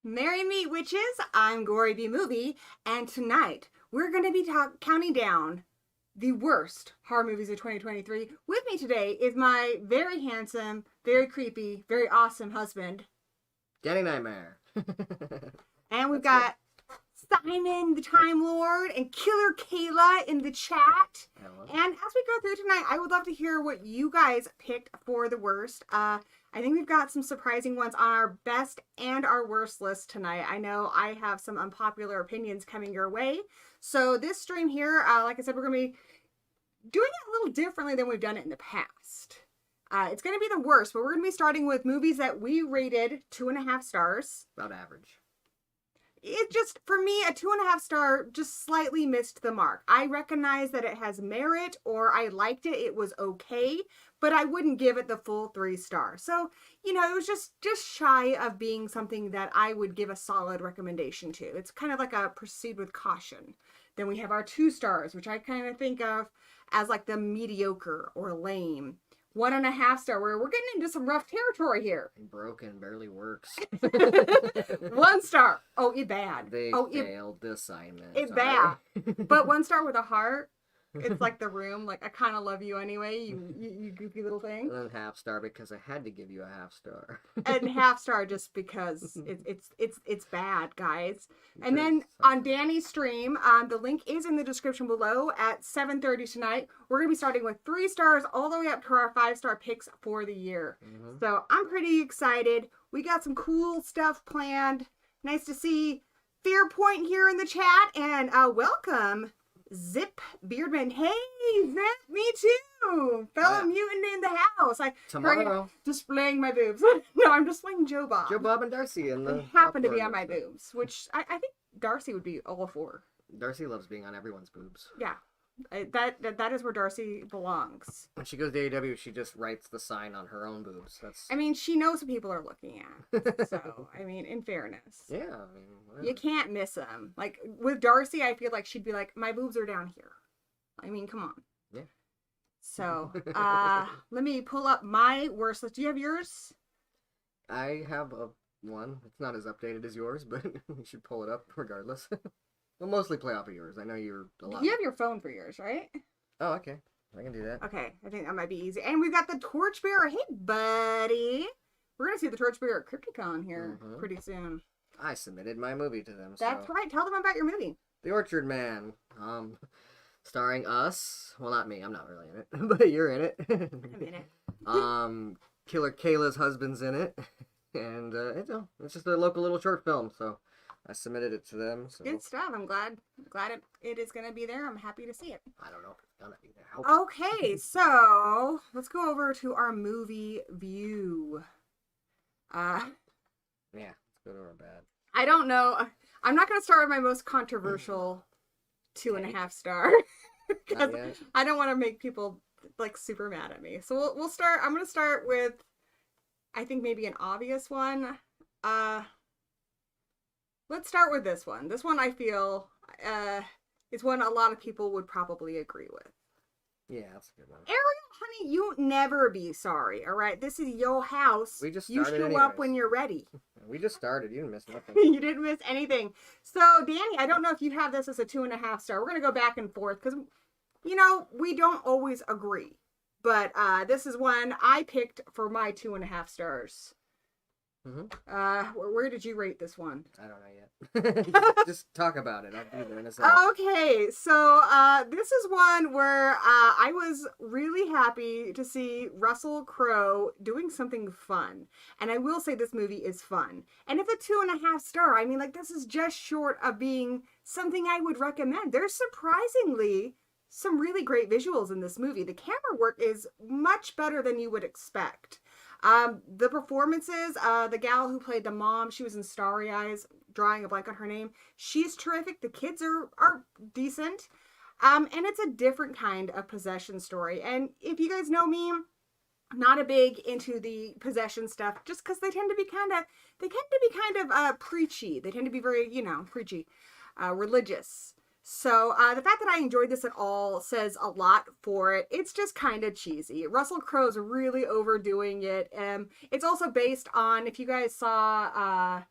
Merry Meet Witches, I'm Gory B Movie, and tonight we're going to be counting down the worst horror movies of 2023. With me today is my very handsome, very creepy, very awesome husband, Danny Knightmare. And we've got Simon the Time Lord and Killer Kayla in the chat. Hello. And as we go through tonight, I would love to hear what you guys picked for the worst. I think we've got some surprising ones on our best and our worst list tonight. I know I have some unpopular opinions coming your way. So this stream here, like I said, we're going to be doing it a little differently than we've done it in the past. It's going to be the worst, but we're going to be starting with movies that we rated 2.5 stars. About average. It just, for me, a 2.5 star just slightly missed the mark. I recognize that it has merit, or I liked it, it was okay, but I wouldn't give it the full 3 stars. So, you know, it was just shy of being something that I would give a solid recommendation to. It's kind of like a proceed with caution. Then we have our 2 stars, which I kind of think of as like the mediocre or lame. 1.5 star, where we're getting into some rough territory here. Broken, barely works. 1 star. Oh, it bad. They failed the assignment. It's bad. But 1 star with a heart. It's like The Room. Like, I kind of love you anyway, you goofy little thing. And then 1/2 star because I had to give you a 1/2 star. And 1/2 star just because it's bad, guys. And then on Danny's stream, the link is in the description below at 7:30 tonight. We're going to be starting with 3 stars all the way up to our 5-star picks for the year. Mm-hmm. So I'm pretty excited. We got some cool stuff planned. Nice to see Fear Point here in the chat. And welcome, Zip Beardman. Hey, Zip, me too. Fellow mutant in the house. Tomorrow. Displaying my boobs. No, I'm displaying Joe Bob. Joe Bob and Darcy. And they happen to be on my boobs, which I think Darcy would be all for. Darcy loves being on everyone's boobs. Yeah. That is where Darcy belongs. When she goes to AEW, she just writes the sign on her own boobs. I mean, she knows what people are looking at. So, I mean, in fairness. Yeah, I mean, whatever. You can't miss them. Like, with Darcy, I feel like she'd be like, my boobs are down here. I mean, come on. Yeah. So, let me pull up my worst list. Do you have yours? I have one. It's not as updated as yours, but you should pull it up regardless. We'll mostly play off of yours. I know you're a lot. You have your phone for yours, right? Oh, okay. I can do that. Okay, I think that might be easy. And we've got the Torchbearer. Hey, buddy. We're going to see the Torchbearer at CryptoCon here pretty soon. I submitted my movie to them. That's right. Tell them about your movie. The Orchard Man. Starring us. Well, not me. I'm not really in it. But you're in it. I'm in it. Killer Kayla's husband's in it. And it's just a local little short film, so I submitted it to them. So. Good stuff. I'm glad it is going to be there. I'm happy to see it. I don't know if it's going to be there. Okay, so let's go over to our movie view. Yeah, let's go to our bad. I don't know. I'm not going to start with my most controversial 2.5 star. Because I don't want to make people like super mad at me. So we'll start. I'm going to start with, I think maybe an obvious one. Let's start with this one. This one I feel is one a lot of people would probably agree with. Yeah, that's a good one. Ariel, honey, you never be sorry, all right? This is your house. We just You started show anyways. up when you're ready. We just started. You didn't miss nothing. You didn't miss anything. So, Danny, I don't know if you have this as a 2.5 star. We're going to go back and forth because, you know, we don't always agree. But this is one I picked for my 2.5 stars. Where did you rate this one? I don't know yet. just talk about it. I'll do it in a second. Okay, so this is one where I was really happy to see Russell Crowe doing something fun. And I will say this movie is fun. And it's a 2.5 star. I mean, like, this is just short of being something I would recommend. There's surprisingly some really great visuals in this movie. The camera work is much better than you would expect. The performances, the gal who played the mom, she was in Starry Eyes, drawing a blank on her name. She's terrific. The kids are decent. And it's a different kind of possession story. And if you guys know me, I'm not a big into the possession stuff just because they tend to be kind of preachy. They tend to be very, preachy, religious. So the fact that I enjoyed this at all says a lot for it. It's just kind of cheesy. Russell Crowe's really overdoing it. It's also based on, if you guys saw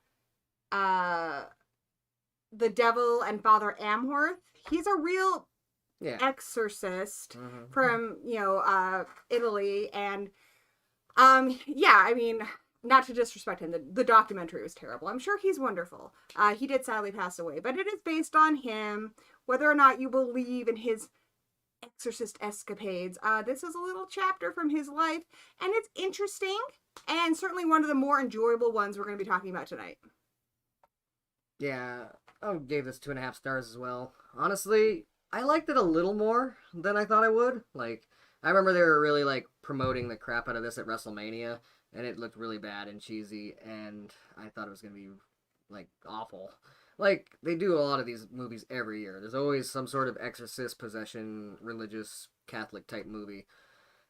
The Devil and Father Amorth, he's a real exorcist from, Italy. And I mean, not to disrespect him, the documentary was terrible. I'm sure he's wonderful. He did sadly pass away, but it is based on him. Whether or not you believe in his exorcist escapades, this is a little chapter from his life, and it's interesting, and certainly one of the more enjoyable ones we're going to be talking about tonight. Yeah, I gave this 2.5 stars as well. Honestly, I liked it a little more than I thought I would. Like, I remember they were really, like, promoting the crap out of this at WrestleMania, and it looked really bad and cheesy, and I thought it was going to be, like, awful. Like, they do a lot of these movies every year. There's always some sort of exorcist, possession, religious, Catholic type movie.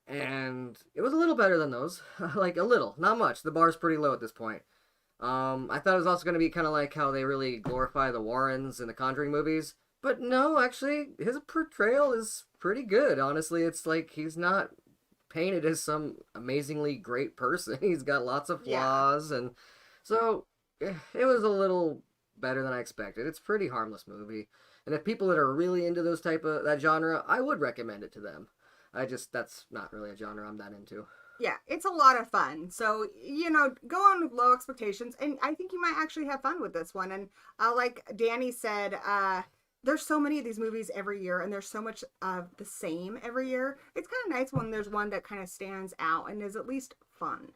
And it was a little better than those. Like, a little. Not much. The bar's pretty low at this point. I thought it was also going to be kind of like how they really glorify the Warrens in the Conjuring movies. But no, actually, his portrayal is pretty good. Honestly, it's like he's not painted as some amazingly great person. He's got lots of flaws, and so it was a little better than I expected. It's a pretty harmless movie, and if people that are really into that genre, I would recommend it to them. That's not really a genre I'm that into. Yeah, it's a lot of fun. So, go on with low expectations, and I think you might actually have fun with this one. And like Danny said, there's so many of these movies every year, and there's so much of the same every year. It's kind of nice when there's one that kind of stands out and is at least fun.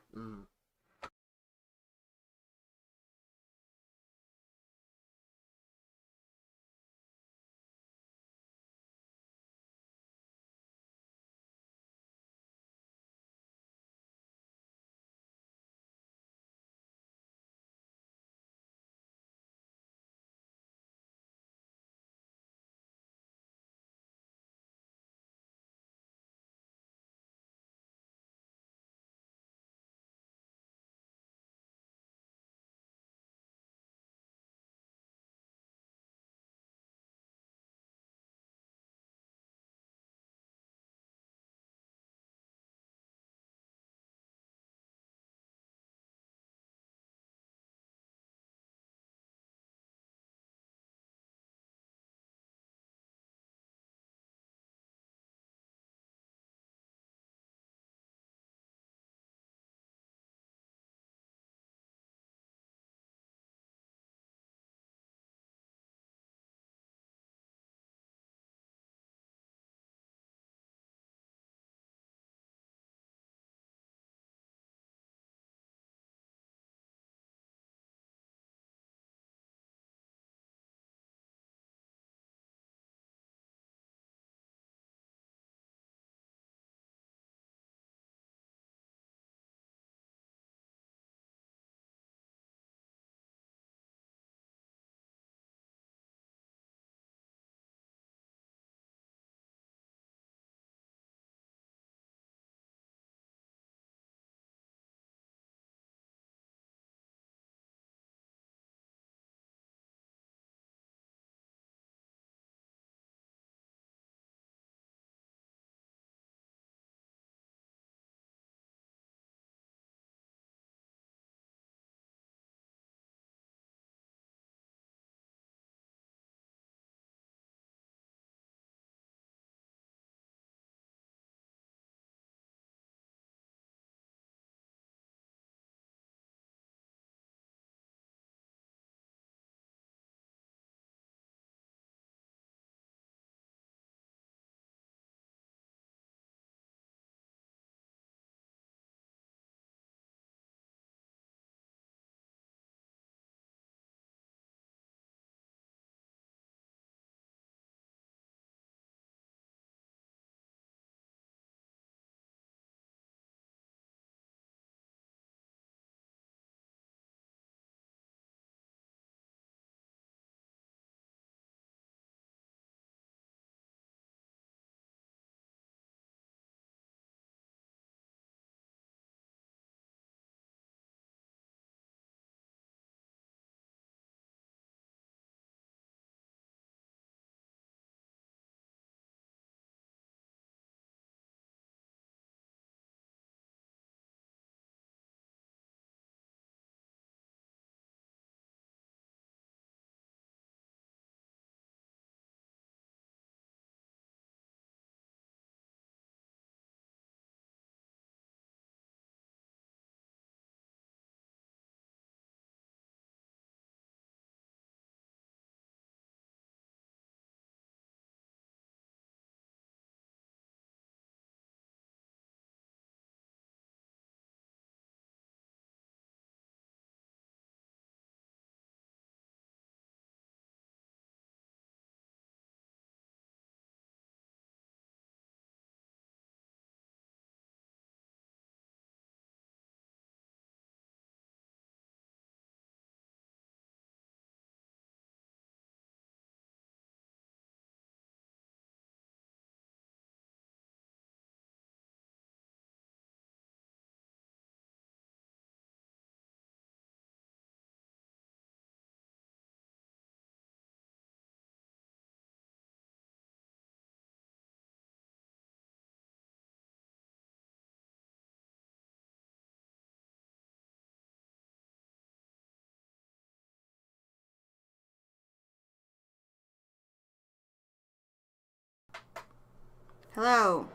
Hello.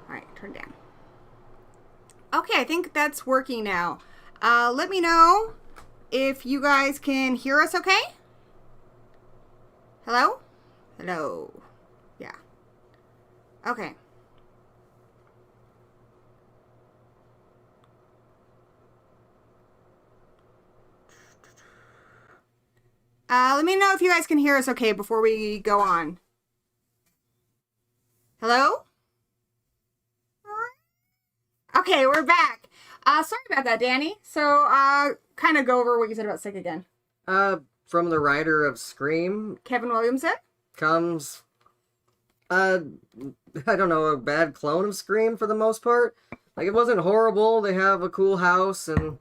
All right, turn down. Okay, I think that's working now. Let me know if you guys can hear us okay. Hello? Hello. Yeah. Okay. Let me know if you guys can hear us okay before we go on. Hello? Okay, we're back. Sorry about that, Danny. So, kind of go over what you said about Sick again. From the writer of Scream Kevin Williamson? comes, I don't know, a bad clone of Scream for the most part. Like, it wasn't horrible. They have a cool house and,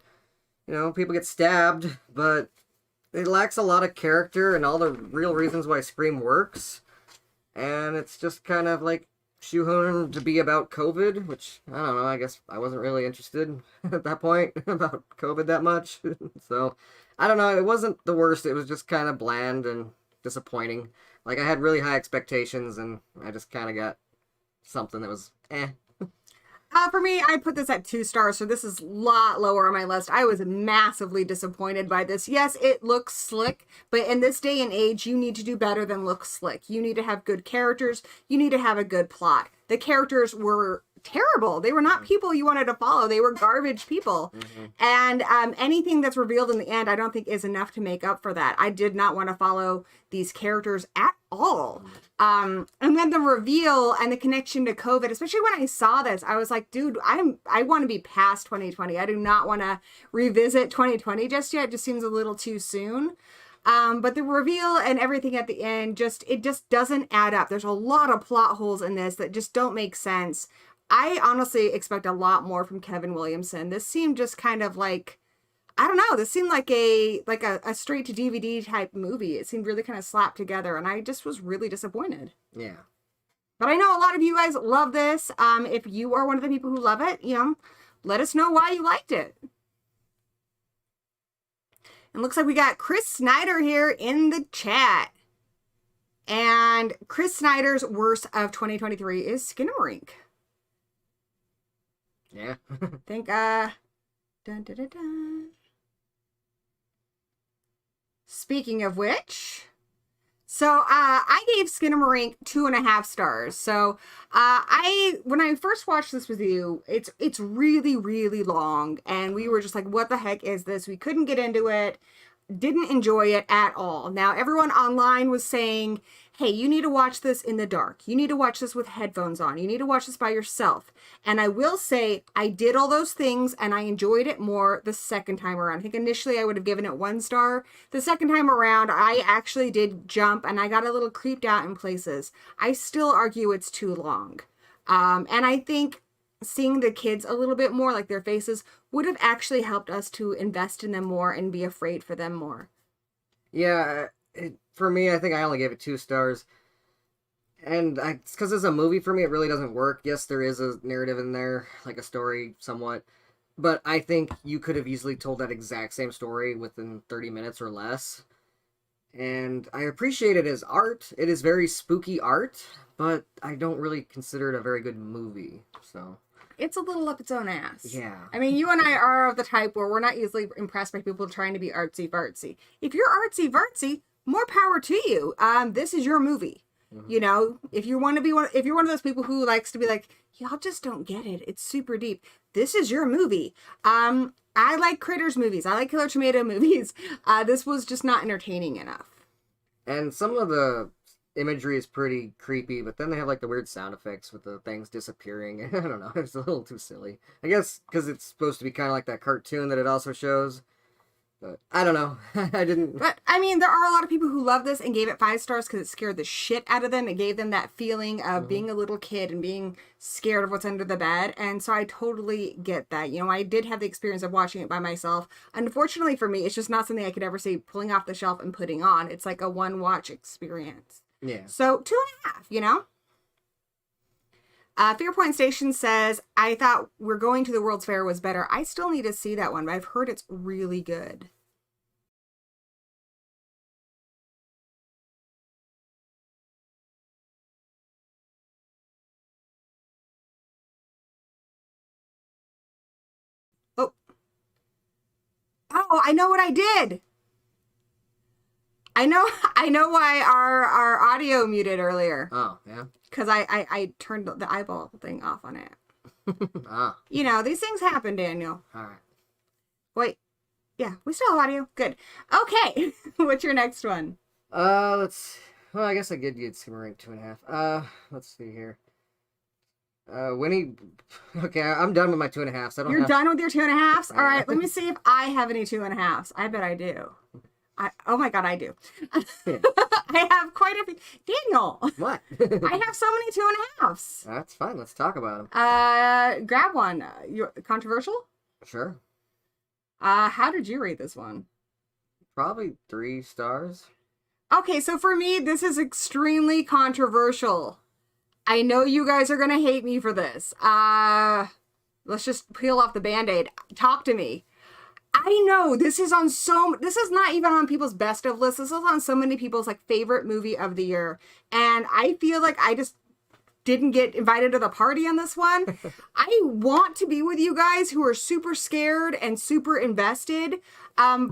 you know, people get stabbed, but it lacks a lot of character and all the real reasons why Scream works. And it's just kind of like shoehorned to be about COVID, which, I don't know, I guess I wasn't really interested at that point about COVID that much. So, I don't know, it wasn't the worst. It was just kind of bland and disappointing. Like, I had really high expectations, and I just kind of got something that was eh. For me, I put this at 2 stars, so this is a lot lower on my list. I was massively disappointed by this. Yes, it looks slick, but in this day and age, you need to do better than look slick. You need to have good characters. You need to have a good plot. The characters were terrible. They were not people you wanted to follow. They were garbage people. And anything that's revealed in the end, I don't think is enough to make up for that. I did not want to follow these characters at all. And then the reveal and the connection to COVID, especially when I saw this, I was like, dude, I want to be past 2020. I do not want to revisit 2020 just yet. It just seems a little too soon. But the reveal and everything at the end, it just doesn't add up. There's a lot of plot holes in this that just don't make sense. I honestly expect a lot more from Kevin Williamson. This seemed just kind of like, I don't know, this seemed like a straight to DVD type movie. It seemed really kind of slapped together, and I just was really disappointed. Yeah. But I know a lot of you guys love this. If you are one of the people who love it, let us know why you liked it. And looks like we got Chris Snyder here in the chat. And Chris Snyder's worst of 2023 is Marink. Yeah. I think, dun, dun, dun, dun. Speaking of which, so I gave Marink 2.5 stars. So when I first watched this with you, it's really, really long, and we were just like, what the heck is this? We couldn't get into it. Didn't enjoy it at all. Now, everyone online was saying, hey, you need to watch this in the dark. You need to watch this with headphones on. You need to watch this by yourself. And I will say, I did all those things, and I enjoyed it more the second time around. I think initially I would have given it 1 star. The second time around, I actually did jump, and I got a little creeped out in places. I still argue it's too long. And I think seeing the kids a little bit more, like their faces, would have actually helped us to invest in them more and be afraid for them more. Yeah, for me, I think I only gave it 2 stars. And it's because it's a movie for me, it really doesn't work. Yes, there is a narrative in there, like a story somewhat. But I think you could have easily told that exact same story within 30 minutes or less. And I appreciate it as art. It is very spooky art, but I don't really consider it a very good movie. So it's a little up its own ass. Yeah. I mean, you and I are of the type where we're not easily impressed by people trying to be artsy-fartsy. If you're artsy-fartsy, more power to you. This is your movie. Mm-hmm. You know, if you're one of those people who likes to be like, y'all just don't get it. It's super deep. This is your movie. I like Critters movies. I like Killer Tomato movies. This was just not entertaining enough. And some of the imagery is pretty creepy, but then they have like the weird sound effects with the things disappearing. I don't know, it's a little too silly. I guess because it's supposed to be kind of like that cartoon that it also shows. But I don't know. I didn't. But I mean, there are a lot of people who love this and gave it 5 stars because it scared the shit out of them. It gave them that feeling of being a little kid and being scared of what's under the bed. And so I totally get that. You know, I did have the experience of watching it by myself. Unfortunately for me, it's just not something I could ever see pulling off the shelf and putting on. It's like a one-watch experience. Yeah. So 2.5, you know? Fairpoint Station says, I thought We're Going to the World's Fair was better. I still need to see that one, but I've heard it's really good. Oh, I know what I did. I know why our audio muted earlier. Oh, yeah? Because I turned the eyeball thing off on it. Ah. You know, these things happen, Daniel. Alright. Wait. Yeah, we still have audio. Good. Okay. What's your next one? Well, I guess I did get Marink 2.5. Let's see here. Winnie. Okay, I'm done with my 2.5s. I don't You're have... done with your 2.5s? All right, let me see if I have any 2.5s. I bet I do. Oh my God, I do. I have quite a few. Daniel. What? I have so many 2.5s. That's fine. Let's talk about them. Grab one. Controversial? Sure. How did you rate this one? Probably 3 stars. Okay, so for me, this is extremely controversial. I know you guys are going to hate me for this. Let's just peel off the Band-Aid. Talk to me. I know this is not even on people's best of lists. This is on so many people's like favorite movie of the year. And I feel like I just didn't get invited to the party on this one. I want to be with you guys who are super scared and super invested.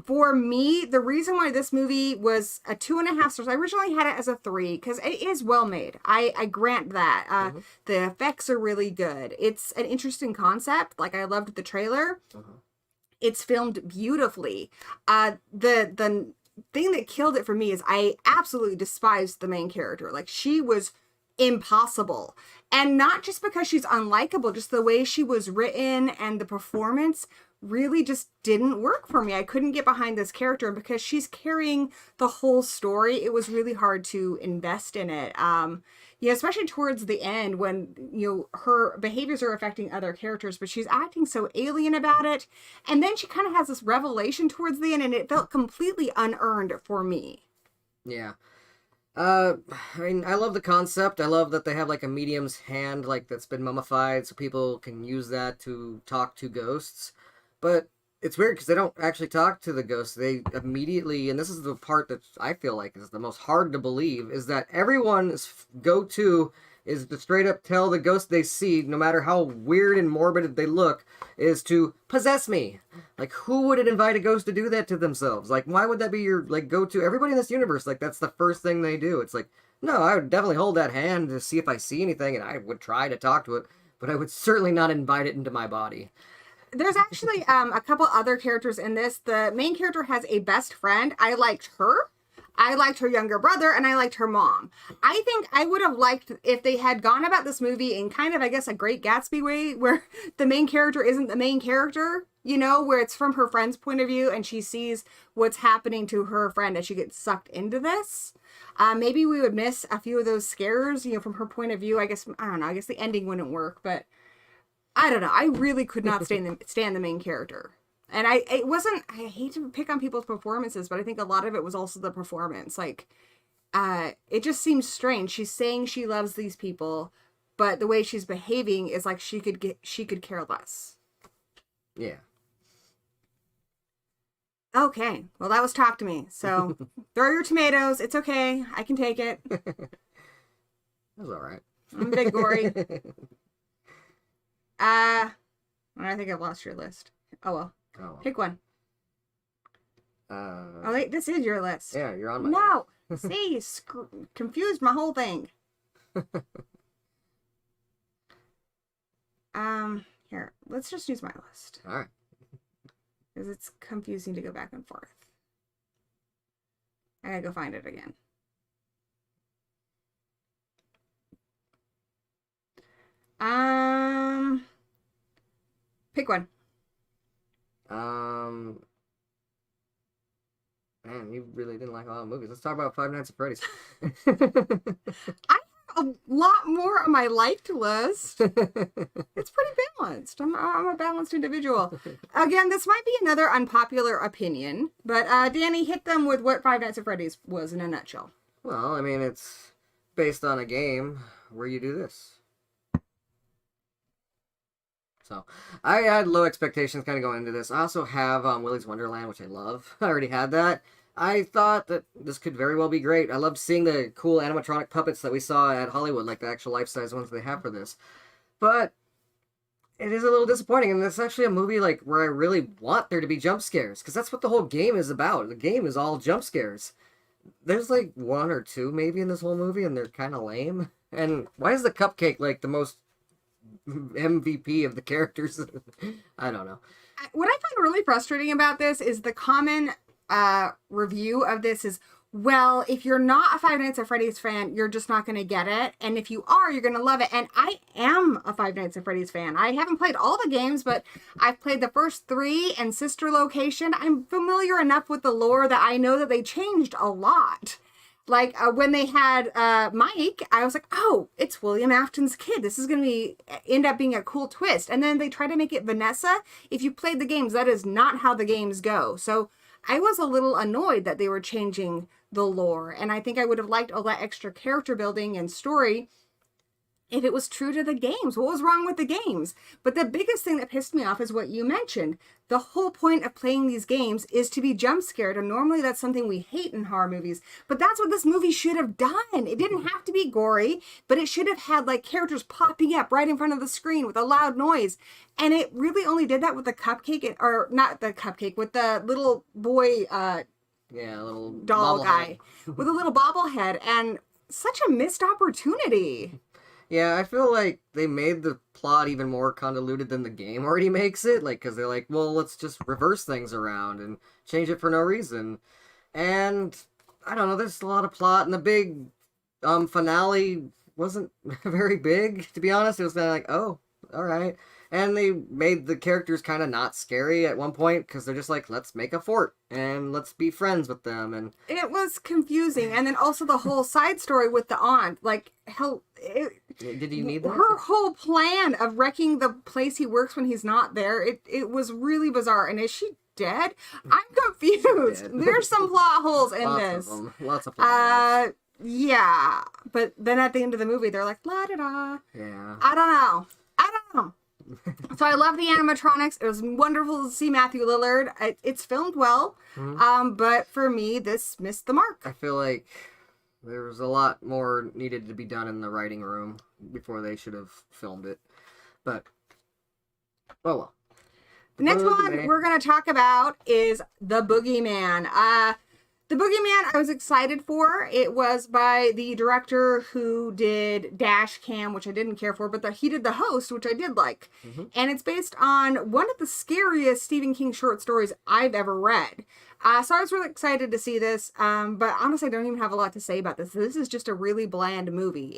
For me, the reason why this movie was a 2.5 stars, I originally had it as a 3 because it is well made. I grant that. The effects are really good. It's an interesting concept. Like I loved the trailer. It's filmed beautifully. The thing that killed it for me is I absolutely despised the main character. Like she was impossible, and not just because she's unlikable, just the way she was written and the performance really just didn't work for me. I couldn't get behind this character because she's carrying the whole story. It was really hard to invest in it. Yeah, especially towards the end when, you know, her behaviors are affecting other characters, but she's acting so alien about it. And then she kind of has this revelation towards the end, and it felt completely unearned for me. Yeah. I mean, I love the concept. I love that they have like a medium's hand, like that's been mummified, so people can use that to talk to ghosts. But it's weird because they don't actually talk to the ghosts. They immediately, and this is the part that I feel like is the most hard to believe, is that everyone's go-to is to straight up tell the ghost they see, no matter how weird and morbid they look, is to possess me. Like, who would invite a ghost to do that to themselves? Like, why would that be your, like, go-to? Everybody in this universe, like, that's the first thing they do. It's like, no, I would definitely hold that hand to see if I see anything, and I would try to talk to it, but I would certainly not invite it into my body. There's actually a couple other characters in this. The main character has a best friend. I liked her. I liked her younger brother, and I liked her mom. I think I would have liked if they had gone about this movie in kind of, I guess, a Great Gatsby way, where the main character isn't the main character, you know, where it's from her friend's point of view, and she sees what's happening to her friend as she gets sucked into this. Maybe we would miss a few of those scares, you know, from her point of view. I guess, I don't know, I guess the ending wouldn't work, but I don't know. I really could not stand the main character. And I hate to pick on people's performances, but I think a lot of it was also the performance. Like, it just seems strange. She's saying she loves these people, but the way she's behaving is like she could care less. Yeah. Okay. Well, that was Talk to Me. So throw your tomatoes. It's okay. I can take it. That was all right. I'm big gory. I think I've lost your list. Oh, well. Oh. Pick one. Oh, wait, this is your list. Yeah, you're on my No. See, you confused my whole thing. Here, let's just use my list. All right. Because it's confusing to go back and forth. I gotta go find it again. Pick one. Man, you really didn't like a lot of movies. Let's talk about Five Nights at Freddy's. I have a lot more on my liked list. It's pretty balanced. I'm a balanced individual. Again, this might be another unpopular opinion, but Danny, hit them with what Five Nights at Freddy's was in a nutshell. Well, I mean, it's based on a game where you do this. So, I had low expectations kind of going into this. I also have Willy's Wonderland, which I love. I already had that. I thought that this could very well be great. I loved seeing the cool animatronic puppets that we saw at Hollywood, like the actual life-size ones they have for this. But it is a little disappointing, and it's actually a movie like where I really want there to be jump scares, because that's what the whole game is about. The game is all jump scares. There's like one or two maybe in this whole movie, and they're kind of lame. And why is the cupcake like the most MVP of the characters? I don't know. What I find really frustrating about this is the common review of this is, well, if you're not a Five Nights at Freddy's fan, you're just not going to get it. And if you are, you're going to love it. And I am a Five Nights at Freddy's fan. I haven't played all the games, but I've played the first 3 and Sister Location. I'm familiar enough with the lore that I know that they changed a lot. Like, when they had Mike, I was like, oh, it's William Afton's kid. This is going to end up being a cool twist. And then they try to make it Vanessa. If you played the games, that is not how the games go. So I was a little annoyed that they were changing the lore. And I think I would have liked all that extra character building and story if it was true to the games. What was wrong with the games? But the biggest thing that pissed me off is what you mentioned. The whole point of playing these games is to be jump scared, and normally that's something we hate in horror movies. But that's what this movie should have done. It didn't have to be gory, but it should have had like characters popping up right in front of the screen with a loud noise. And it really only did that with the cupcake, or not the cupcake, with the little boy Yeah, a little doll guy with a little bobblehead, and such a missed opportunity. Yeah, I feel like they made the plot even more convoluted than the game already makes it. Like, because they're like, well, let's just reverse things around and change it for no reason. And I don't know, there's a lot of plot, and the big finale wasn't very big, to be honest. It was kind of like, oh, all right. And they made the characters kind of not scary at one point, because they're just like, let's make a fort and let's be friends with them. And it was confusing. And then also the whole side story with the aunt, like, hell, did you need that? Her whole plan of wrecking the place he works when he's not there, it was really bizarre. And is she dead? I'm confused. There's some plot holes in this. Lots of plot holes. Yeah. But then at the end of the movie, they're like, la da da. Yeah. I don't know. So I love the animatronics. It was wonderful to see Matthew Lillard. It's filmed well, but for me, this missed the mark. I feel like there was a lot more needed to be done in the writing room before they should have filmed it. But, oh well. The next one we're going to talk about is The Boogeyman. The Boogeyman I was excited for. It was by the director who did Dash Cam, which I didn't care for, but he did The Host, which I did like. And it's based on one of the scariest Stephen King short stories I've ever read. So I was really excited to see this, but honestly I don't even have a lot to say about this. This is just a really bland movie.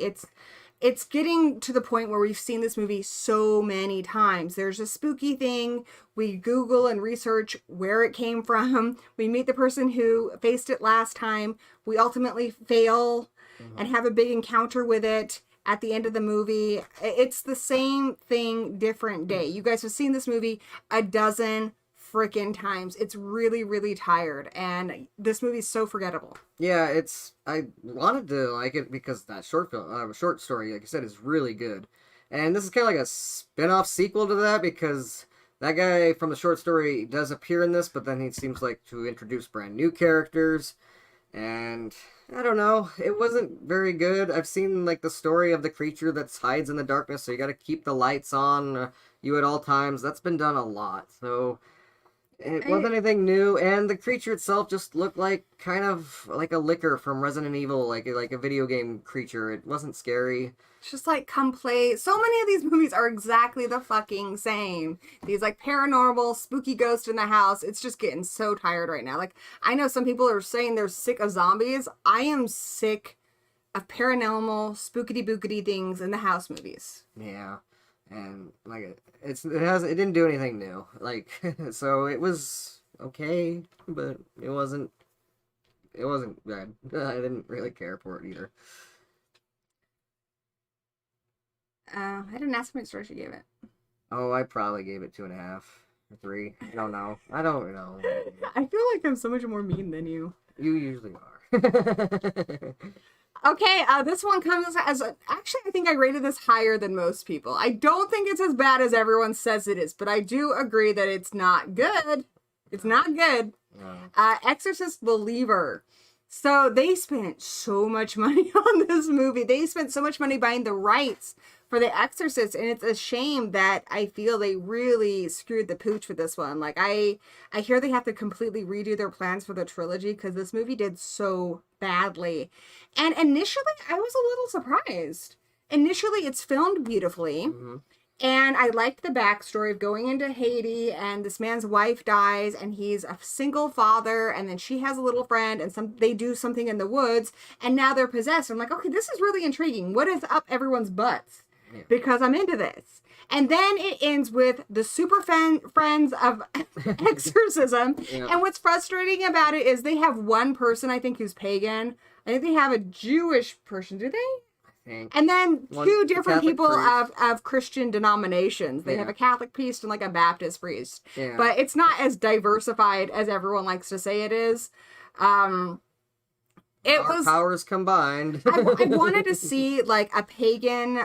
It's getting to the point where we've seen this movie so many times. There's a spooky thing. We Google and research where it came from. We meet the person who faced it last time. We ultimately fail and have a big encounter with it at the end of the movie. It's the same thing, different day. You guys have seen this movie a dozen freaking times. It's really, really tired, and this movie's so forgettable. Yeah, I wanted to like it because that short story, like I said, is really good. And this is kind of like a spin-off sequel to that, because that guy from the short story does appear in this, but then he seems like to introduce brand new characters. And I don't know, it wasn't very good. I've seen like the story of the creature that hides in the darkness, so you got to keep the lights on you at all times. That's been done a lot, so it wasn't anything new, and the creature itself just looked like kind of like a licker from Resident Evil, like a video game creature. It wasn't scary. It's just like, come play. So many of these movies are exactly the fucking same. These like paranormal, spooky ghost in the house. It's just getting so tired right now. Like, I know some people are saying they're sick of zombies. I am sick of paranormal, spookity-bookity things in the house movies. Yeah. And like it didn't do anything new. Like, so it was okay, but it wasn't good. I didn't really care for it either. I didn't ask how many stars you gave it. Oh, I probably gave it 2.5 or 3. I don't know. I feel like I'm so much more mean than you. You usually are. Okay, this one comes as actually, I think I rated this higher than most people. I don't think it's as bad as everyone says it is, but I do agree that it's not good. It's not good. No. Exorcist Believer. So they spent so much money on this movie. They spent so much money buying the rights for The Exorcist, and it's a shame that I feel they really screwed the pooch with this one. Like, I hear they have to completely redo their plans for the trilogy because this movie did so badly. And initially, I was a little surprised. Initially, it's filmed beautifully. Mm-hmm. And I liked the backstory of going into Haiti, and this man's wife dies, and he's a single father, and then she has a little friend, and they do something in the woods, and now they're possessed. I'm like, okay, this is really intriguing. What is up everyone's butts? Yeah. Because I'm into this. And then it ends with the super friends of exorcism. Yeah. And what's frustrating about it is they have one person, I think, who's pagan. I think they have a Jewish person. Do they? And then two different people of Christian denominations. They have a Catholic priest and like a Baptist priest. Yeah. But it's not as diversified as everyone likes to say it is. Our powers combined. I wanted to see like a pagan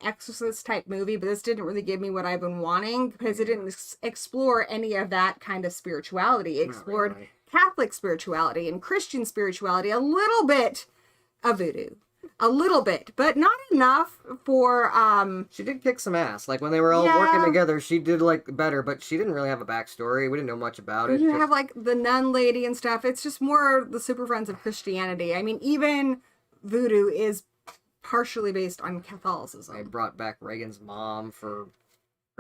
exorcist type movie, but this didn't really give me what I've been wanting because it didn't explore any of that kind of spirituality. It explored Catholic spirituality and Christian spirituality, a little bit of voodoo. A little bit, but not enough for, She did kick some ass. Like, when they were all working together, she did, like, better, but she didn't really have a backstory. We didn't know much about it. You have, like, the nun lady and stuff. It's just more the super friends of Christianity. I mean, even voodoo is partially based on Catholicism. They brought back Reagan's mom for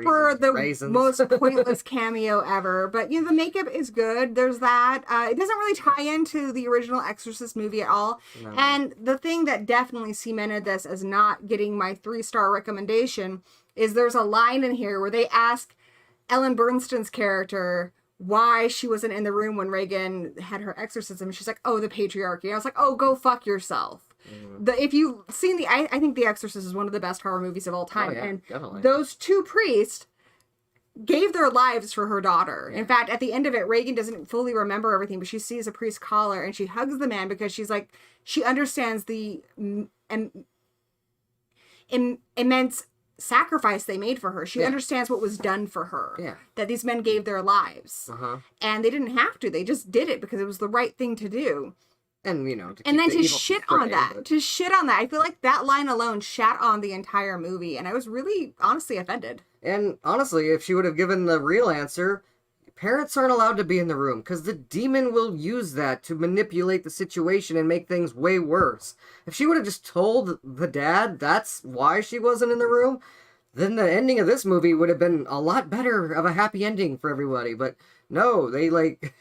the reasons. Most pointless cameo ever. But, you know, the makeup is good. There's that. It doesn't really tie into the original Exorcist movie at all. No. And the thing that definitely cemented this as not getting my 3-star recommendation is there's a line in here where they ask Ellen Bernstein's character why she wasn't in the room when Reagan had her exorcism. She's like, oh, the patriarchy. I was like, oh, go fuck yourself. If you've seen I think The Exorcist is one of the best horror movies of all time. And definitely. Those two priests gave their lives for her daughter. Yeah. In fact, at the end of it, Reagan doesn't fully remember everything, but she sees a priest collar and she hugs the man because she's like, she understands the immense sacrifice they made for her. She understands what was done for her. Yeah. That these men gave their lives. And they didn't have to. They just did it because it was the right thing to do. And, you know, and then to shit on that. To shit on that. I feel like that line alone shat on the entire movie. And I was really, honestly, offended. And, honestly, if she would have given the real answer, parents aren't allowed to be in the room. Because the demon will use that to manipulate the situation and make things way worse. If she would have just told the dad that's why she wasn't in the room, then the ending of this movie would have been a lot better of a happy ending for everybody. But no, they like,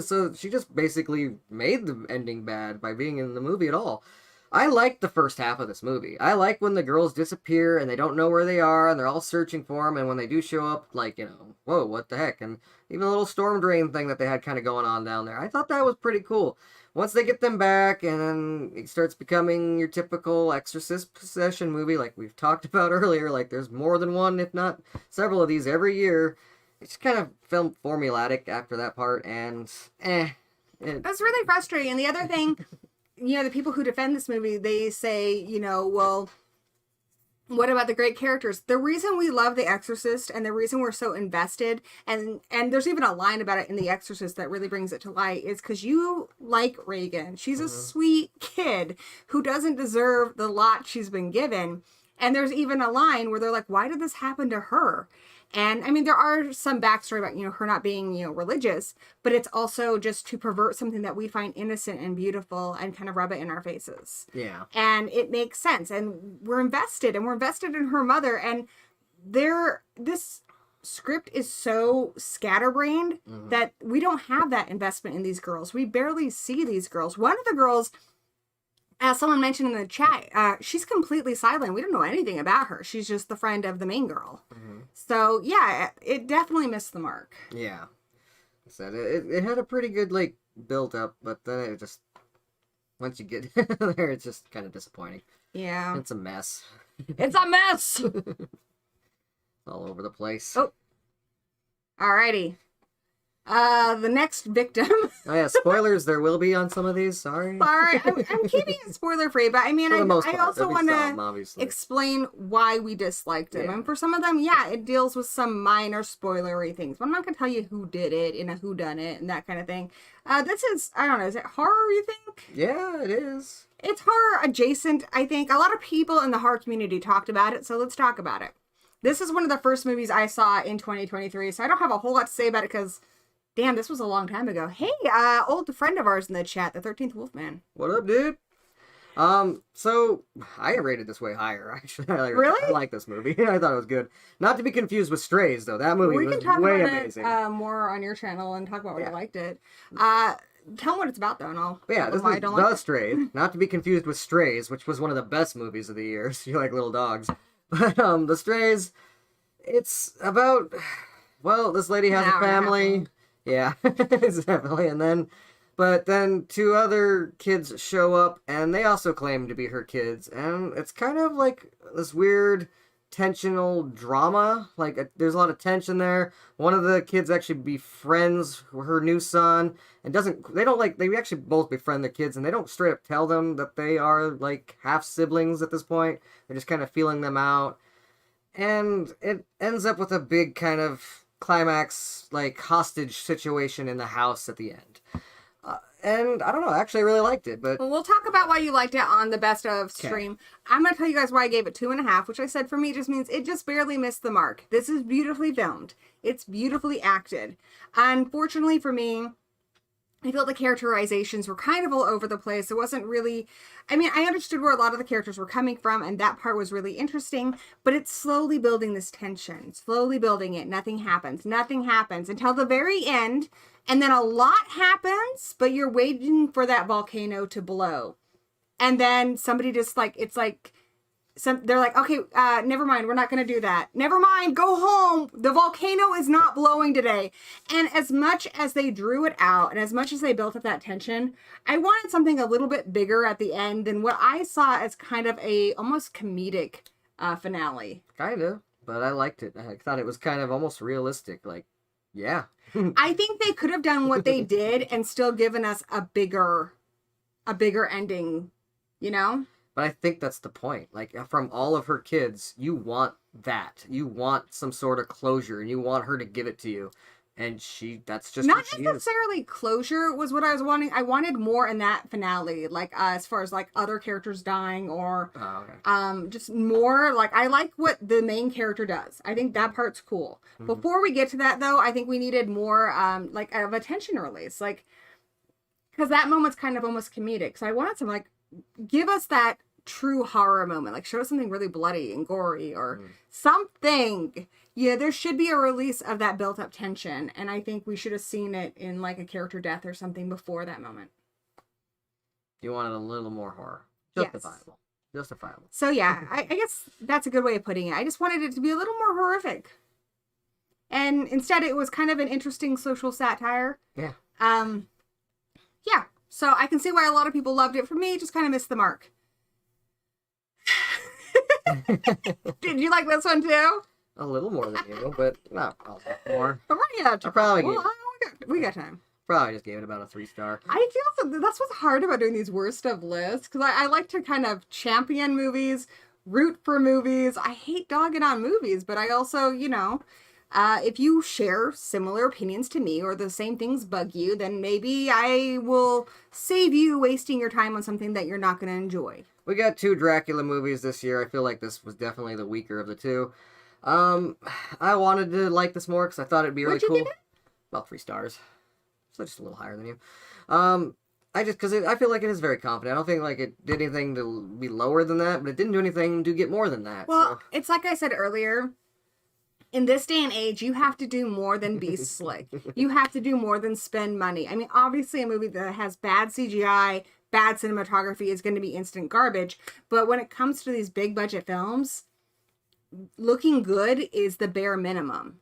so she just basically made the ending bad by being in the movie at all. I like the first half of this movie. I like when the girls disappear and they don't know where they are and they're all searching for them. And when they do show up, like, you know, whoa, what the heck? And even a little storm drain thing that they had kind of going on down there. I thought that was pretty cool. Once they get them back and then it starts becoming your typical Exorcist possession movie like we've talked about earlier, like there's more than one, if not several of these every year. It just kind of felt formulaic after that part, and That's really frustrating. And the other thing, you know, the people who defend this movie, they say, you know, well, what about the great characters? The reason we love The Exorcist and the reason we're so invested, and there's even a line about it in The Exorcist that really brings it to light, is because you like Reagan. She's a sweet kid who doesn't deserve the lot she's been given. And there's even a line where they're like, why did this happen to her? And I mean, there are some backstory about, you know, her not being, you know, religious, but it's also just to pervert something that we find innocent and beautiful and kind of rub it in our faces. Yeah. And it makes sense. And we're invested in her mother. And this script is so scatterbrained that we don't have that investment in these girls. We barely see these girls. One of the girls, as someone mentioned in the chat, she's completely silent. We don't know anything about her. She's just the friend of the main girl. So, yeah, it definitely missed the mark. Yeah. I said it had a pretty good, like, build up, but then it just, once you get there, it's just kind of disappointing. Yeah. It's a mess. It's a mess! All over the place. Oh. Alrighty. The next victim. Oh yeah, spoilers there will be on some of these. Sorry. Sorry, I'm keeping it spoiler free, but I mean, For the most I part, also there'll be want some, to obviously. explain why we disliked him. Yeah. And for some of them, yeah, it deals with some minor spoilery things, but I'm not gonna tell you who did it and a who done it and that kind of thing. This is, I don't know, is it horror? You think? Yeah, it is. It's horror adjacent. I think a lot of people in the horror community talked about it, so let's talk about it. This is one of the first movies I saw in 2023, so I don't have a whole lot to say about it because. Damn, this was a long time ago. Hey, old friend of ours in the chat, the 13th Wolfman. What up, dude? So I rated this way higher. Actually, Really? I like this movie. I thought it was good. Not to be confused with Strays, though. That movie We was can talk way about amazing. it more on your channel and talk about why you liked it. Tell them what it's about, though, and I'll. But yeah, tell this them why is I don't The like it. Strays. Not to be confused with Strays, which was one of the best movies of the year. So you like little dogs, but The Strays. It's about. Well, this lady has a family. Yeah, definitely. But then two other kids show up, and they also claim to be her kids, and it's kind of like this weird tensional drama. Like there's a lot of tension there. One of the kids actually befriends her new son, and they actually both befriend their kids, and they don't straight up tell them that they are like half siblings at this point. They're just kind of feeling them out, and it ends up with a big kind of climax, like hostage situation in the house at the end. And I don't know, actually I really liked it, but... Well, we'll talk about why you liked it on the best of stream. I'm going to tell you guys why I gave it 2.5, which I said for me just means it just barely missed the mark. This is beautifully filmed. It's beautifully acted. Unfortunately for me, I felt the characterizations were kind of all over the place. It wasn't really... I mean, I understood where a lot of the characters were coming from, and that part was really interesting, but it's slowly building this tension. Slowly building it. Nothing happens. Nothing happens until the very end, and then a lot happens, but you're waiting for that volcano to blow. And then somebody just, like, it's like... they're like, okay, never mind. We're not going to do that. Never mind. Go home. The volcano is not blowing today. And as much as they drew it out and as much as they built up that tension, I wanted something a little bit bigger at the end than what I saw as kind of a almost comedic finale. Kind of, but I liked it. I thought it was kind of almost realistic. Like, yeah. I think they could have done what they did and still given us a bigger ending, you know? But I think that's the point. Like, from all of her kids, you want that. You want some sort of closure, and you want her to give it to you. And that's just not what she necessarily is. Closure was what I was wanting. I wanted more in that finale, like as far as like other characters dying or just more like I like what the main character does. I think that part's cool. Mm-hmm. Before we get to that though, I think we needed more like of a tension release, like because that moment's kind of almost comedic. So I wanted some like give us that true horror moment, like show us something really bloody and gory or something. Yeah, there should be a release of that built up tension, and I think we should have seen it in like a character death or something before that moment. You wanted a little more horror. Justifiable. Yes. Justifiable. So yeah, I guess that's a good way of putting it. I just wanted it to be a little more horrific. And instead it was kind of an interesting social satire. Yeah. Yeah. So I can see why a lot of people loved it. For me, it just kind of missed the mark. Did you like this one too? A little more than you, but not a lot more. I'm running out of time. We got time. Probably just gave it about a 3-star. I feel that's what's hard about doing these worst of lists, because I like to kind of champion movies, root for movies. I hate dogging on movies, but I also, you know, if you share similar opinions to me or the same things bug you, then maybe I will save you wasting your time on something that you're not going to enjoy. We got 2 Dracula movies this year. I feel like this was definitely the weaker of the 2. I wanted to like this more because I thought it'd be really cool. Give it? About 3 stars. So just a little higher than you. Because I feel like it is very confident. I don't think like it did anything to be lower than that, but it didn't do anything to get more than that. Well, it's like I said earlier. In this day and age, you have to do more than be slick. You have to do more than spend money. I mean, obviously a movie that has bad CGI, bad cinematography is going to be instant garbage. But when it comes to these big budget films, looking good is the bare minimum.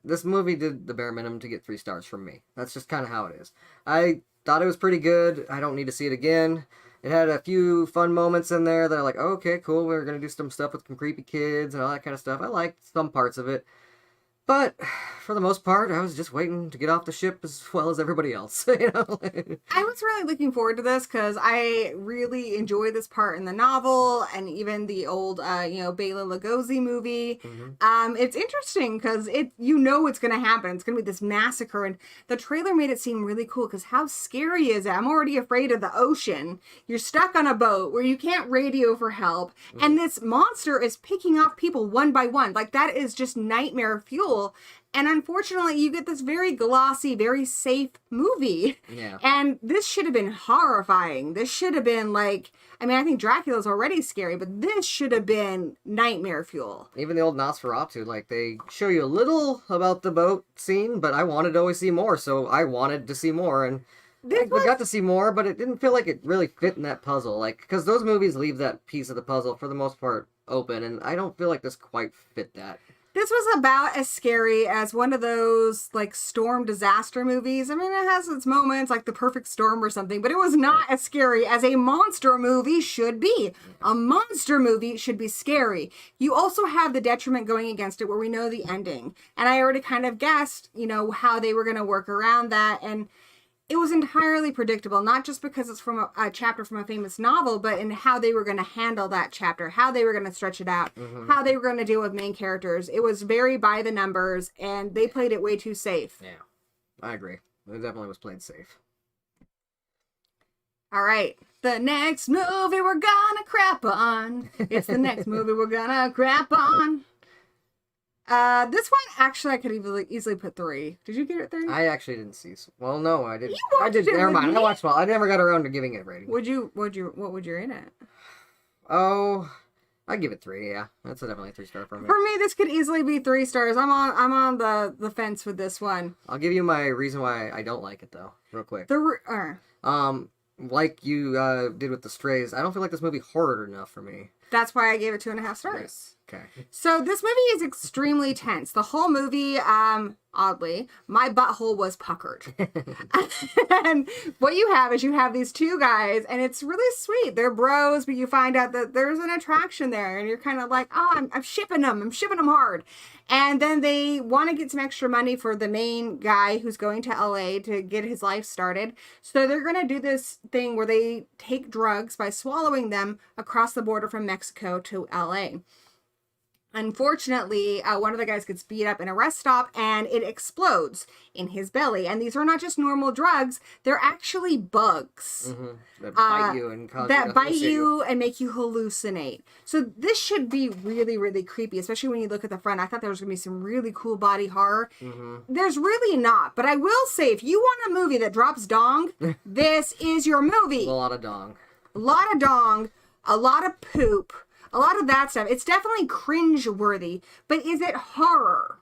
This movie did the bare minimum to get 3 stars from me. That's just kind of how it is. I thought it was pretty good. I don't need to see it again. It had a few fun moments in there that are like, oh, okay, cool. We're going to do some stuff with some creepy kids and all that kind of stuff. I liked some parts of it. But for the most part, I was just waiting to get off the ship as well as everybody else. You know? I was really looking forward to this because I really enjoy this part in the novel and even the old, Bela Lugosi movie. It's interesting because it's going to happen. It's going to be this massacre, and the trailer made it seem really cool because how scary is it? I'm already afraid of the ocean. You're stuck on a boat where you can't radio for help, and this monster is picking off people one by one. Like, that is just nightmare fuel. And unfortunately, you get this very glossy, very safe movie. Yeah. And this should have been horrifying. This should have been I think Dracula's already scary, but this should have been nightmare fuel. Even the old Nosferatu, they show you a little about the boat scene, but I wanted to always see more, so I wanted to see more, and I got to see more, but it didn't feel like it really fit in that puzzle. Because those movies leave that piece of the puzzle, for the most part, open, and I don't feel like this quite fit that. This was about as scary as one of those, storm disaster movies. I mean, it has its moments, like The Perfect Storm or something, but it was not as scary as a monster movie should be. A monster movie should be scary. You also have the detriment going against it where we know the ending. And I already kind of guessed, how they were going to work around that. And it was entirely predictable, not just because it's from a chapter from a famous novel, but in how they were going to handle that chapter, how they were going to stretch it out, how they were going to deal with main characters. It was very by the numbers, and they played it way too safe. Yeah, I agree. It definitely was played safe. All right, the next movie we're gonna crap on. It's the next movie we're gonna crap on. This one, actually, I could easily put 3. Did you give it 3? I actually didn't see. Well, no, I didn't. You watched it Never with mind. me? I watched well. I never got around to giving it a rating. What would you rate it? Oh, I'd give it 3. Yeah, that's definitely a 3-star for me. For me, this could easily be 3 stars. I'm on the fence with this one. I'll give you my reason why I don't like it though, real quick. Like you did with the Strays, I don't feel like this movie horrored enough for me. That's why I gave it 2.5 stars. Okay. So this movie is extremely tense. The whole movie, oddly, my butthole was puckered. And what you have is these 2 guys, and it's really sweet. They're bros, but you find out that there's an attraction there, and you're kind of like, oh, I'm shipping them. I'm shipping them hard. And then they want to get some extra money for the main guy who's going to LA to get his life started. So they're going to do this thing where they take drugs by swallowing them across the border from Mexico to LA. Unfortunately, one of the guys gets beat up in a rest stop and it explodes in his belly. And these are not just normal drugs, they're actually bugs. That bite you and cause that bite you and make you hallucinate. So this should be really, really creepy, especially when you look at the front. I thought there was going to be some really cool body horror. There's really not. But I will say, if you want a movie that drops dong, this is your movie. A lot of dong. A lot of dong, a lot of poop. A lot of that stuff. It's definitely cringe-worthy, but is it horror?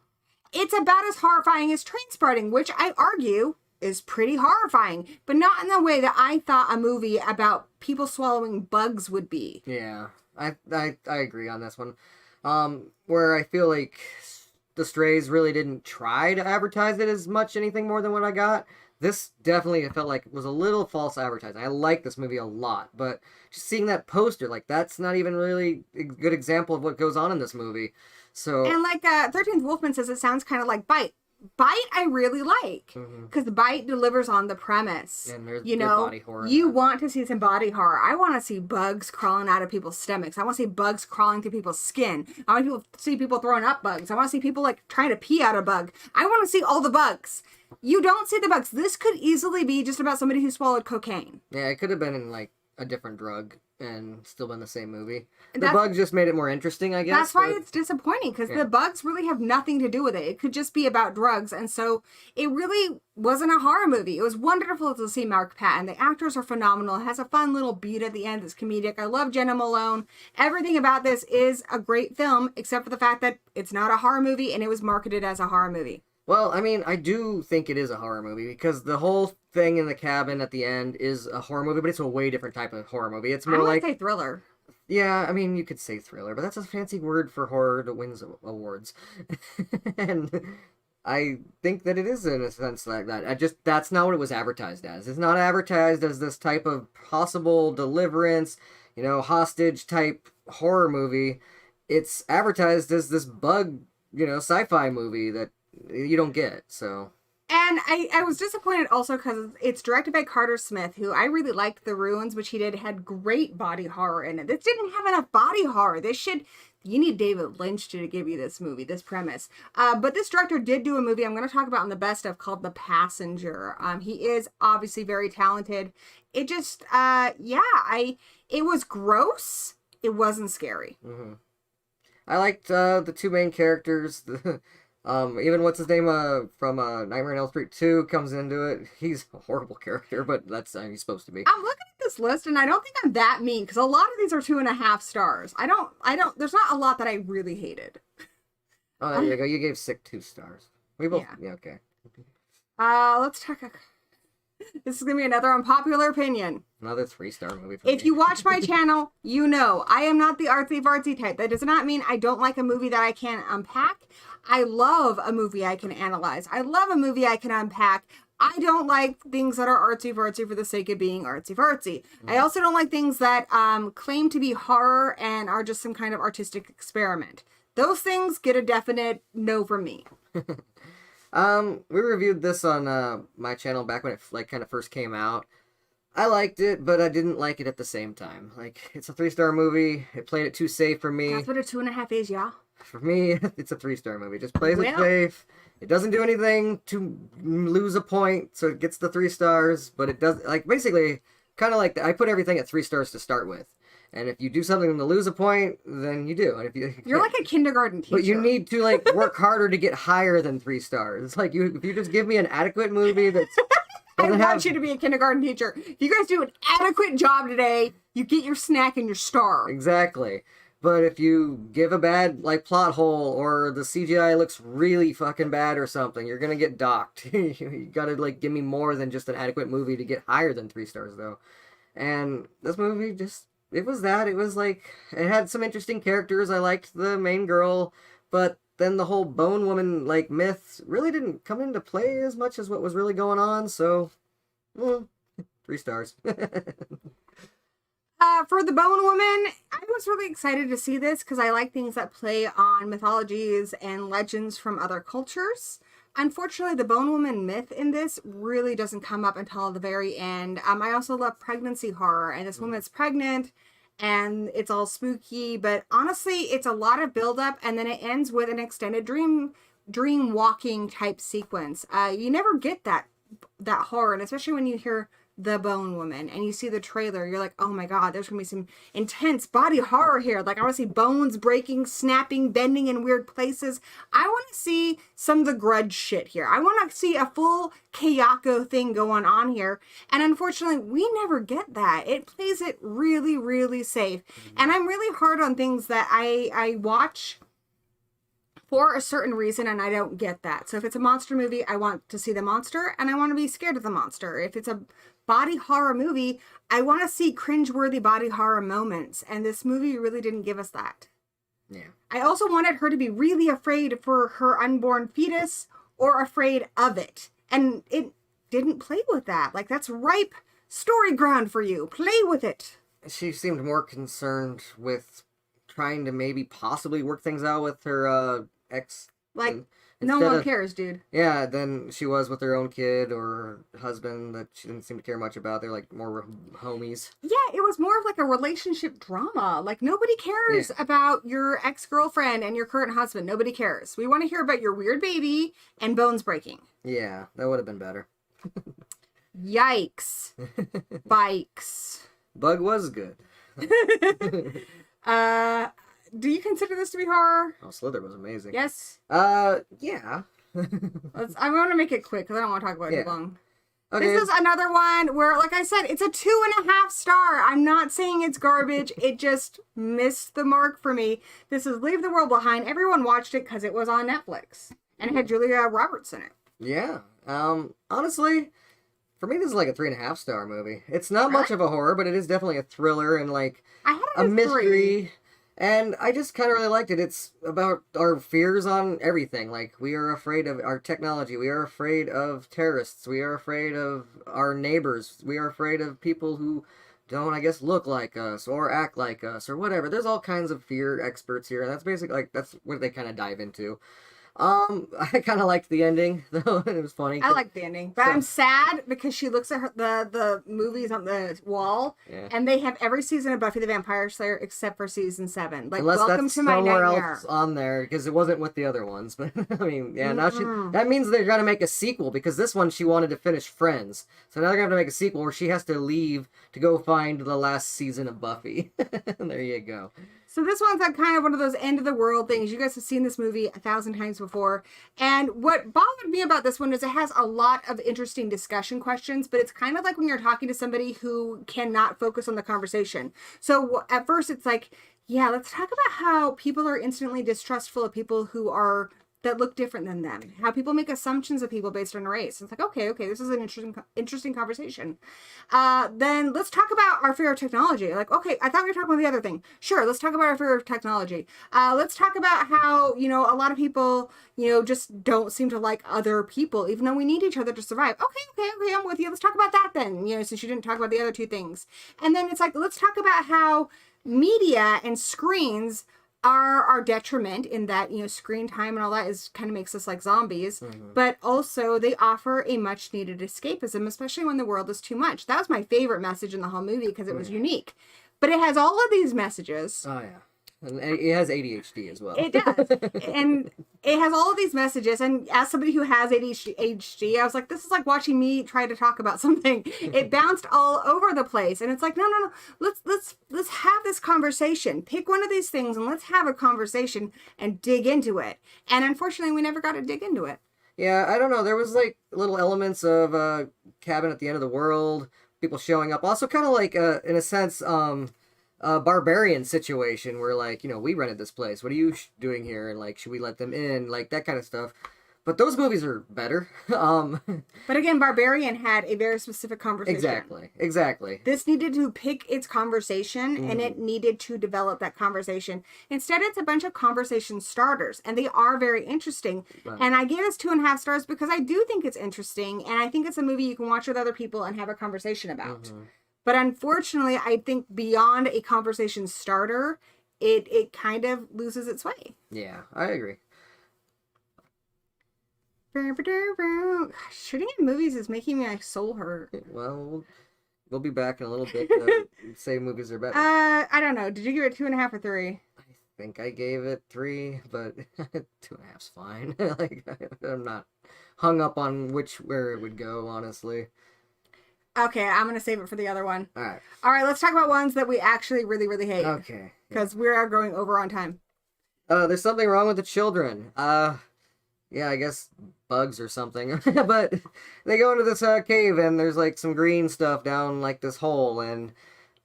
It's about as horrifying as Trainspotting, which I argue is pretty horrifying, but not in the way that I thought a movie about people swallowing bugs would be. Yeah, I agree on this one. Where I feel like the Strays really didn't try to advertise it as much anything more than what I got. This definitely felt like it was a little false advertising. I like this movie a lot, but just seeing that poster, that's not even really a good example of what goes on in this movie. So, and 13th Wolfman says it sounds kind of like Bite. Bite I really like, because Bite delivers on the premise. And there's body horror. You want to see some body horror. I want to see bugs crawling out of people's stomachs. I want to see bugs crawling through people's skin. I want to see people throwing up bugs. I want to see people trying to pee out a bug. I want to see all the bugs. You don't see the bugs. This could easily be just about somebody who swallowed cocaine. Yeah, it could have been in a different drug and still been the same movie. The bugs just made it more interesting, I guess. That's why it's disappointing, because the bugs really have nothing to do with it. It could just be about drugs, and so it really wasn't a horror movie. It was wonderful to see Mark Patton. The actors are phenomenal. It has a fun little beat at the end that's comedic. I love Jenna Malone. Everything about this is a great film, except for the fact that it's not a horror movie, and it was marketed as a horror movie. Well, I mean, I do think it is a horror movie, because the whole thing in the cabin at the end is a horror movie, but it's a way different type of horror movie. It's more I would say thriller. Yeah, I mean, you could say thriller, but that's a fancy word for horror that wins awards. And I think that it is in a sense like that. That's not what it was advertised as. It's not advertised as this type of possible deliverance, hostage type horror movie. It's advertised as this bug, sci-fi movie that you don't get, so. And I was disappointed also because it's directed by Carter Smith, who I really liked The Ruins, which he had great body horror in it. This didn't have enough body horror. You need David Lynch to give you this movie, this premise. But this director did do a movie I'm going to talk about in the best of called The Passenger. He is obviously very talented. It just, it was gross. It wasn't scary. Mm-hmm. I liked the two main characters. Even what's his name from Nightmare on Elm Street 2 comes into it. He's a horrible character, but that's how he's supposed to be. I'm looking at this list and I don't think I'm that mean because a lot of these are 2.5 stars. There's not a lot that I really hated. Oh, there you go. You gave Sick 2 stars. We both, yeah okay. Let's talk. This is going to be another unpopular opinion. Another 3-star movie for If me. you watch my channel, you know I am not the artsy-fartsy type. That does not mean I don't like a movie that I can't unpack. I love a movie I can analyze. I love a movie I can unpack. I don't like things that are artsy-fartsy for the sake of being artsy-fartsy. I also don't like things that claim to be horror and are just some kind of artistic experiment. Those things get a definite no from me. We reviewed this on my channel back when it kind of first came out. I liked it, but I didn't like it at the same time. It's a 3-star movie. It played it too safe for me. That's what a 2.5 is, yeah. For me, it's a 3-star movie. It just plays it safe. It doesn't do anything to lose a point, so it gets the 3 stars. But it does, basically, kind of like I put everything at 3 stars to start with. And if you do something to lose a point, then you do. And if you're like a kindergarten teacher. But you need to work harder to get higher than 3 stars. It's like if you just give me an adequate movie that's I want you to be a kindergarten teacher. If you guys do an adequate job today, you get your snack and your star. Exactly. But if you give a bad plot hole or the CGI looks really fucking bad or something, you're gonna get docked. You gotta give me more than just an adequate movie to get higher than 3 stars though. And this movie just. It was that. It was it had some interesting characters. I liked the main girl, but then the whole bone woman, myth really didn't come into play as much as what was really going on, so, 3 stars. For the bone woman, I was really excited to see this because I like things that play on mythologies and legends from other cultures. Unfortunately, the bone woman myth in this really doesn't come up until the very end. I also love pregnancy horror, and this woman's pregnant, and it's all spooky, but honestly, it's a lot of buildup, and then it ends with an extended dream walking type sequence. You never get that horror, and especially when you hear The Bone Woman and you see the trailer, you're like, oh my god, there's gonna be some intense body horror here. I want to see bones breaking, snapping, bending in weird places. I want to see some of the Grudge shit here. I want to see a full Kayako thing going on here, and unfortunately we never get that. It plays it really, really safe. And I'm really hard on things that I watch for a certain reason, and I don't get that. So if it's a monster movie, I want to see the monster, and I want to be scared of the monster. If it's a body horror movie, I want to see cringeworthy body horror moments, and this movie really didn't give us that. Yeah. I also wanted her to be really afraid for her unborn fetus or afraid of it, and it didn't play with that. That's ripe story ground for you. Play with it. She seemed more concerned with trying to maybe possibly work things out with her ex. No one cares, dude. Yeah, than she was with her own kid or her husband that she didn't seem to care much about. They're more homies. Yeah, it was more of a relationship drama. Nobody cares about your ex-girlfriend and your current husband. Nobody cares. We want to hear about your weird baby and bones breaking. Yeah, that would have been better. Yikes. Bikes. Bug was good. Do you consider this to be horror? Oh, Slither was amazing. Yes? Yeah. I want to make it quick because I don't want to talk about it too long. Okay. This is another one where, like I said, it's a 2.5 star. I'm not saying it's garbage. It just missed the mark for me. This is Leave the World Behind. Everyone watched it because it was on Netflix. And it had Julia Roberts in it. Yeah. Honestly, for me, this is a 3.5 star movie. It's not much of a horror, but it is definitely a thriller and I had a mystery. 3. And I just kind of really liked it. It's about our fears on everything. We are afraid of our technology. We are afraid of terrorists. We are afraid of our neighbors. We are afraid of people who don't, look like us or act like us or whatever. There's all kinds of fear experts here. And that's basically, that's what they kind of dive into. I kind of liked the ending, though. It was funny. I like the ending, but I'm sad because she looks at the movies on the wall, and they have every season of Buffy the Vampire Slayer except for season 7. Like, unless welcome that's to my somewhere nightmare. else on there, because it wasn't with the other ones. But I mean, yeah, now that means they're gonna make a sequel, because this one she wanted to finish Friends, so now they're gonna have to make a sequel where she has to leave to go find the last season of Buffy. There you go. So this one's like kind of one of those end of the world things. You guys have seen this movie 1,000 times before. And what bothered me about this one is it has a lot of interesting discussion questions, but it's kind of like when you're talking to somebody who cannot focus on the conversation. So at first it's like, yeah, let's talk about how people are instantly distrustful of people that look different than them. How people make assumptions of people based on race. It's like, okay, this is an interesting conversation. Then let's talk about our fear of technology. Like, okay, I thought we were talking about the other thing. Sure, let's talk about our fear of technology. Let's talk about how, a lot of people, just don't seem to like other people, even though we need each other to survive. Okay, I'm with you. Let's talk about that then, since you didn't talk about the other two things. And then it's like, let's talk about how media and screens are our detriment in that, screen time and all that is kind of makes us like zombies, but also they offer a much needed escapism, especially when the world is too much. That was my favorite message in the whole movie because it was unique. But it has all of these messages. Oh, yeah. And it has ADHD as well. It does. And it has all of these messages. And as somebody who has ADHD, I was like, this is like watching me try to talk about something. It bounced all over the place. And it's like, no. Let's have this conversation. Pick one of these things and let's have a conversation and dig into it. And unfortunately, we never got to dig into it. Yeah, I don't know. There was like little elements of cabin at the end of the world, people showing up. Also kind of like, in a sense, barbarian situation where, like, we rented this place. What are you doing here? And, like, should we let them in? Like, that kind of stuff. But those movies are better. But again, Barbarian had a very specific conversation. Exactly. This needed to pick its conversation, and it needed to develop that conversation. Instead, it's a bunch of conversation starters, and they are very interesting. Right. And I gave this 2.5 stars because I do think it's interesting, and I think it's a movie you can watch with other people and have a conversation about. But unfortunately, I think beyond a conversation starter, it kind of loses its way. Yeah, I agree. Shooting in movies is making my soul hurt. Well, we'll be back in a little bit to say movies are better. I don't know. Did you give it 2.5 or 3? I think I gave it 3, but 2.5's fine. Like, I'm not hung up on where it would go, honestly. Okay, I'm going to save it for the other one. All right, let's talk about ones that we actually really, really hate. Okay. Because we are going over on time. There's something wrong with the children. Yeah, I guess bugs or something. But they go into this cave and there's like some green stuff down like this hole, and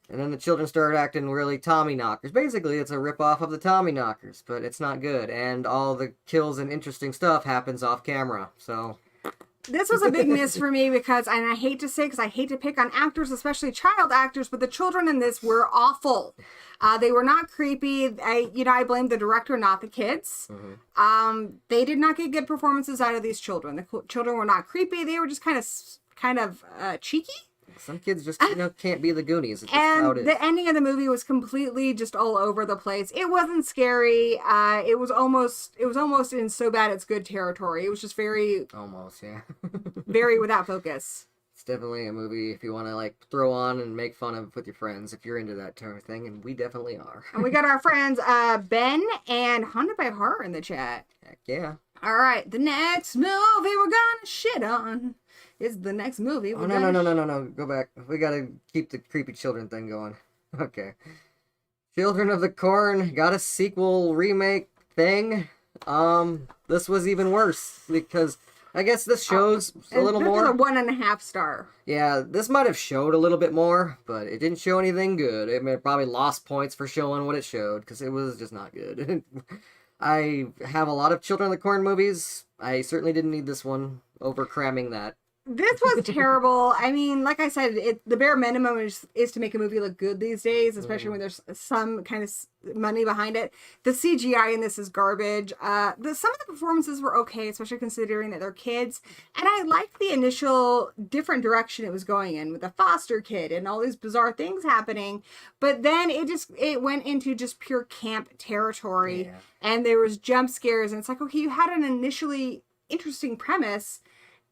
then the children start acting really Tommyknockers. Basically, it's a ripoff of the Tommyknockers, but it's not good. And all the kills and interesting stuff happens off camera, so... This was a big miss for me because, and I hate to say, because I hate to pick on actors, especially child actors, but the children in this were awful. They were not creepy. I blame the director, not the kids. They did not get good performances out of these children. The children were not creepy. They were just kind of cheeky. Some kids just can't be the Goonies. It's and the ending of the movie was completely just all over the place. It wasn't scary. It was almost in so bad it's good territory. It was just very very without focus. It's definitely a movie if you want to like throw on and make fun of with your friends if you're into that kind of thing, and we definitely are. And we got our friends Ben and Haunted by Horror in the chat. Heck yeah. All right, the next movie we're gonna shit on is the next movie. No. Go back. We gotta keep the creepy children thing going. Okay. Children of the Corn got a sequel remake thing. This was even worse because I guess this shows a little more. This is a 1.5 star. Yeah, this might have showed a little bit more, but it didn't show anything good. It probably lost points for showing what it showed because it was just not good. I have a lot of Children of the Corn movies. I certainly didn't need this one over cramming that. This was terrible. I mean, like I said, the bare minimum is to make a movie look good these days, especially when there's some kind of money behind it. The CGI in this is garbage. Some of the performances were okay, especially considering that they're kids. And I liked the initial different direction it was going in with the foster kid and all these bizarre things happening. But then it went into just pure camp territory, and there was jump scares, and it's like, okay, you had an initially interesting premise.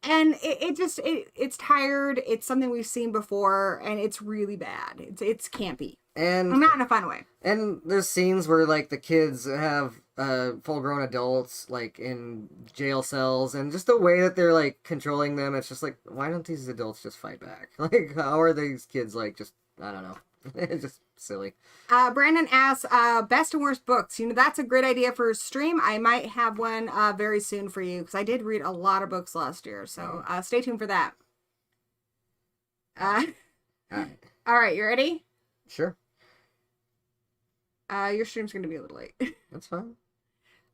And it's tired. It's something we've seen before, and it's really bad. It's campy, and not in a fun way. And there's scenes where like the kids have full-grown adults like in jail cells, and just the way that they're like controlling them. It's just like, why don't these adults just fight back? Like, how are these kids like just, I don't know. It's just silly. Brandon asks, best and worst books. You know, that's a great idea for a stream. I might have one very soon for you, because I did read a lot of books last year. So stay tuned for that. All right, you ready? Sure. Your stream's going to be a little late. That's fine.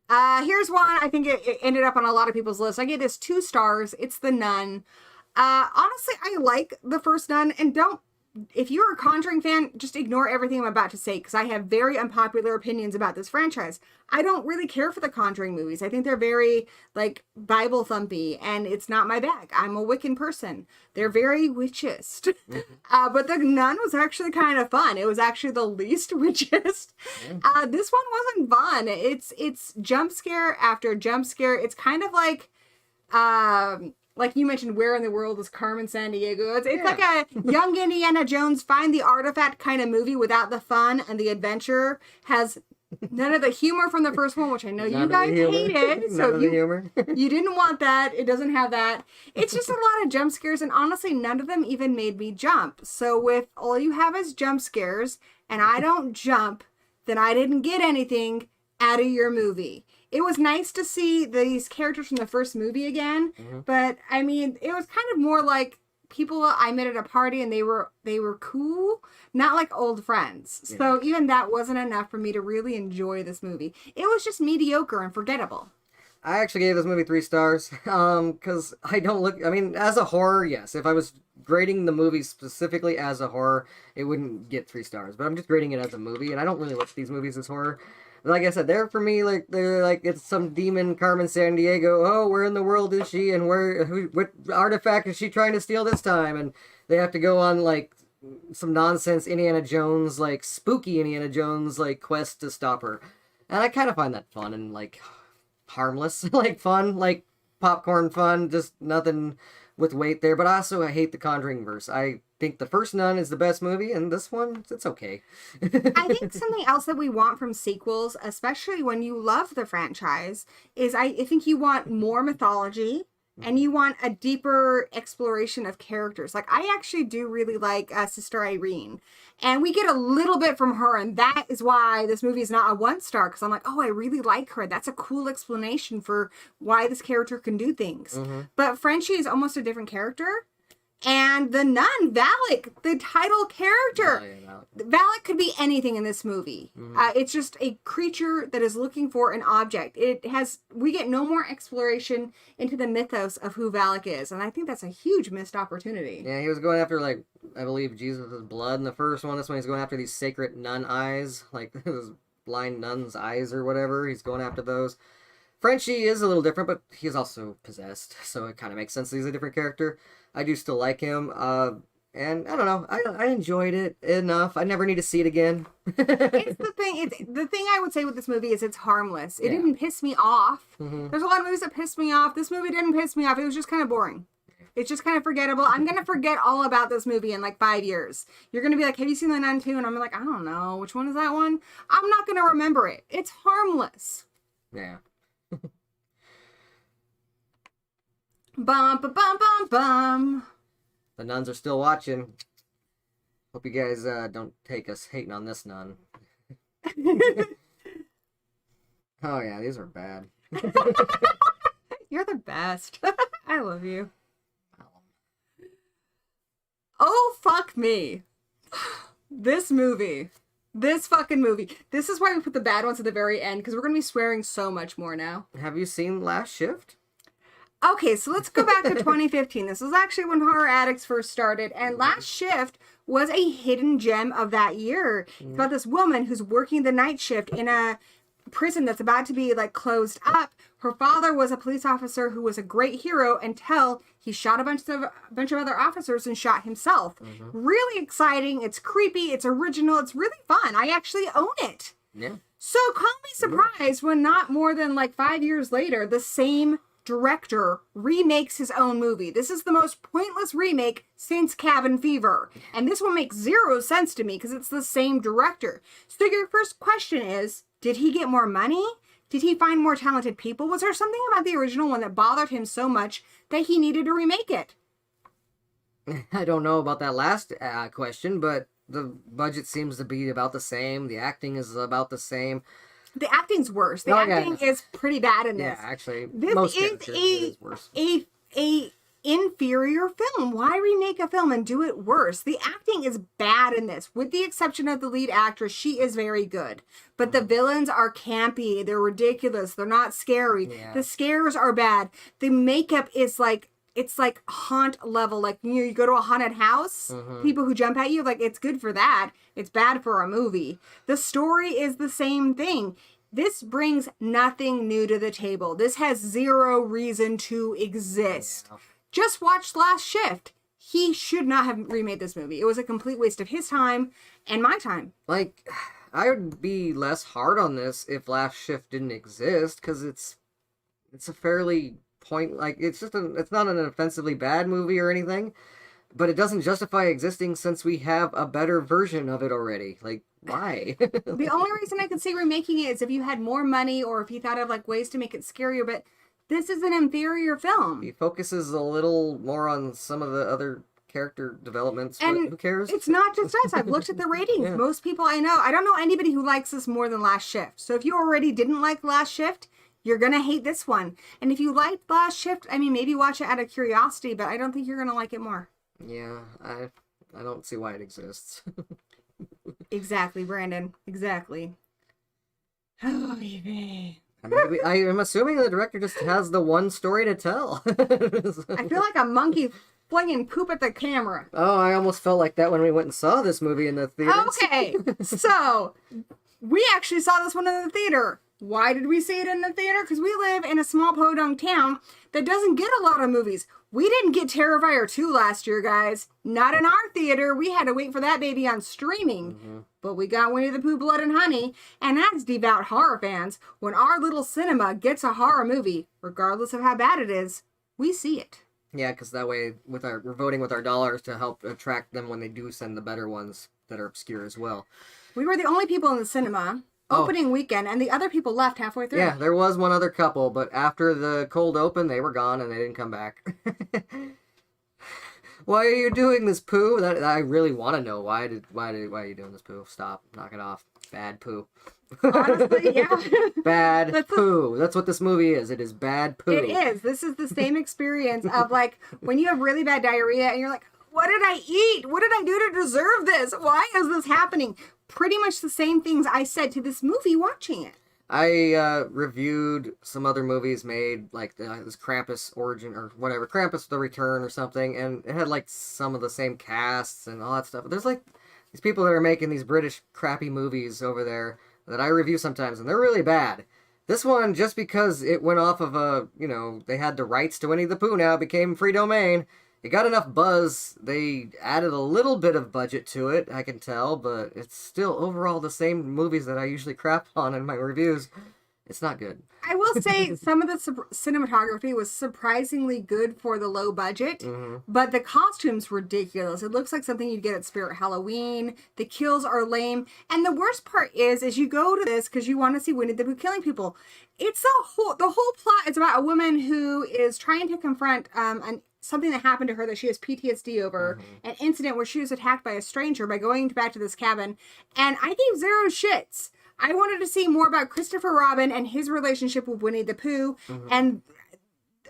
Here's one. I think it ended up on a lot of people's lists. I gave this 2 stars. It's The Nun. Honestly, I like the first Nun, and if you're a Conjuring fan, just ignore everything I'm about to say, because I have very unpopular opinions about this franchise. I don't really care for the Conjuring movies. I think they're very, like, Bible thumpy, and it's not my bag. I'm a Wiccan person. They're very witchist. But The Nun was actually kind of fun. It was actually the least witchist. This one wasn't fun. It's jump scare after jump scare. It's kind of like you mentioned, Where in the World is Carmen Sandiego? It's like a young Indiana Jones find the artifact kind of movie without the fun and the adventure. Has none of the humor from the first one, which I know you guys hated. So you didn't want that. It doesn't have that. It's just a lot of jump scares, and honestly, none of them even made me jump. So with all you have is jump scares, and I don't jump, then I didn't get anything out of your movie. It was nice to see these characters from the first movie again, but I mean, it was kind of more like people I met at a party, and they were cool, not like old friends. Yeah. So even that wasn't enough for me to really enjoy this movie. It was just mediocre and forgettable. I actually gave this movie 3 stars, because I mean, as a horror, yes. If I was grading the movie specifically as a horror, it wouldn't get 3 stars, but I'm just grading it as a movie, and I don't really look at these movies as horror. Like I said, they're for me, they're like, it's some demon Carmen Sandiego. Oh, where in the world is she? And what artifact is she trying to steal this time? And they have to go on, like, some nonsense Indiana Jones, like, spooky Indiana Jones, like, quest to stop her. And I kind of find that fun and, like, harmless. Like, fun, like, popcorn fun, just nothing with weight there. But also, I hate the Conjuring verse. I think the first Nun is the best movie, and this one, it's okay. I think something else that we want from sequels, especially when you love the franchise, is I think you want more mythology, and you want a deeper exploration of characters. Like, I actually do really like Sister Irene, and we get a little bit from her, and that is why this movie is not a 1 star, because I'm like, oh, I really like her. That's a cool explanation for why this character can do things. But Frenchie is almost a different character. And the nun, Valak, the title character. Valak could be anything in this movie. It's just a creature that is looking for an object. We get no more exploration into the mythos of who Valak is. And I think that's a huge missed opportunity. Yeah, he was going after, like, I believe Jesus' blood in the first one. This one he's going after these sacred nun eyes. Like, those blind nun's eyes or whatever. He's going after those. Frenchie is a little different, but he's also possessed. So it kind of makes sense that he's a different character. I do still like him, and I don't know. I enjoyed it enough. I never need to see it again. It's the thing. The thing I would say with this movie is it's harmless. It didn't piss me off. There's a lot of movies that piss me off. This movie didn't piss me off. It was just kind of boring. It's just kind of forgettable. I'm gonna forget all about this movie in like 5 years. You're gonna be like, "Have you seen The Nun 2?" And I'm like, "I don't know. Which one is that one?" I'm not gonna remember it. It's harmless. Yeah. Bum, ba, bum, bum, bum. The nuns are still watching. Hope you guys don't take us hating on this nun. Oh yeah, these are bad. You're the best. I love you. Oh, fuck me. This movie. This fucking movie. This is why we put the bad ones at the very end, because we're going to be swearing so much more now. Have you seen Last Shift? Okay, so let's go back to 2015. This was actually when Horror Addicts first started, and Last Shift was a hidden gem of that year. It's about this woman who's working the night shift in a prison that's about to be like closed up. Her father was a police officer who was a great hero until he shot a bunch of other officers and shot himself. Really exciting. It's creepy. It's original. It's really fun. I actually own it. Yeah. So call me surprised when not more than like 5 years later, the same director remakes his own movie. This is the most pointless remake since Cabin Fever. And this one makes zero sense to me because it's the same director. So your first question is, did he get more money? Did he find more talented people? Was there something about the original one that bothered him so much that he needed to remake it? I don't know about that last question, but the budget seems to be about the same. The acting is about the same. The acting's worse. The acting is pretty bad in this. Yeah, actually, this most is worse. a inferior film. Why remake a film and do it worse? The acting is bad in this. With the exception of the lead actress, she is very good. But the villains are campy. They're ridiculous. They're not scary. Yeah. The scares are bad. The makeup is like, it's like haunt level. Like, you go to a haunted house, people who jump at you, like, it's good for that. It's bad for a movie. The story is the same thing. This brings nothing new to the table. This has zero reason to exist. Yeah. Just watch Last Shift. He should not have remade this movie. It was a complete waste of his time and my time. Like, I would be less hard on this if Last Shift didn't exist, because it's a fairly it's not an offensively bad movie or anything, but it doesn't justify existing since we have a better version of it already. Like, why? The only reason I could see remaking it is if you had more money or if you thought of like ways to make it scarier, but this is an inferior film. He focuses a little more on some of the other character developments, but And who cares? it's not just us. I've looked at the ratings. Yeah. Most people I don't know anybody who likes this more than Last Shift. So if you already didn't like Last Shift, you're going to hate this one. And if you liked Last Shift, I mean, maybe watch it out of curiosity, but I don't think you're going to like it more. Yeah, I don't see why it exists. Exactly, Brandon. Exactly. Oh, baby. I'm assuming the director just has the one story to tell. I feel like a monkey flinging poop at the camera. Oh, I almost felt like that when we went and saw this movie in the theater. Okay, so we actually saw this one in the theater. Why did we see it in the theater? Because we live in a small podunk town that doesn't get a lot of movies. We didn't get Terrifier 2 last year, guys. Not in our theater. We had to wait for that baby on streaming. But we got Winnie the Pooh, Blood and Honey. And as devout horror fans, when our little cinema gets a horror movie, regardless of how bad it is, we see it. Yeah, because that way we're voting with our dollars to help attract them when they do send the better ones that are obscure as well. We were the only people in the cinema opening weekend, and the other people left halfway through. Yeah, there was one other couple, but after the cold open, they were gone and they didn't come back. Why are you doing this, Pooh? I really want to know why are you doing this, Pooh? Stop, knock it off. Bad Pooh. Honestly, yeah. Bad Pooh. That's what this movie is. It is bad Pooh. It is. This is the same experience of like when you have really bad diarrhea and you're like, what did I eat? What did I do to deserve this? Why is this happening? Pretty much the same things I said to this movie watching it. I reviewed some other movies made, like this Krampus Origin, or whatever, Krampus The Return or something, and it had like some of the same casts and all that stuff. There's like these people that are making these British crappy movies over there that I review sometimes, and they're really bad. This one, just because it went off of they had the rights to Winnie the Pooh now, it became free domain. It got enough buzz. They added a little bit of budget to it, I can tell, but it's still overall the same movies that I usually crap on in my reviews. It's not good. I will say some of the cinematography was surprisingly good for the low budget, but the costumes ridiculous. It looks like something you'd get at Spirit Halloween. The kills are lame, and the worst part is you go to this because you want to see Winnie the Pooh killing people. The whole plot is about a woman who is trying to confront something that happened to her that she has PTSD over, an incident where she was attacked by a stranger by going back to this cabin, and I gave zero shits. I wanted to see more about Christopher Robin and his relationship with Winnie the Pooh, and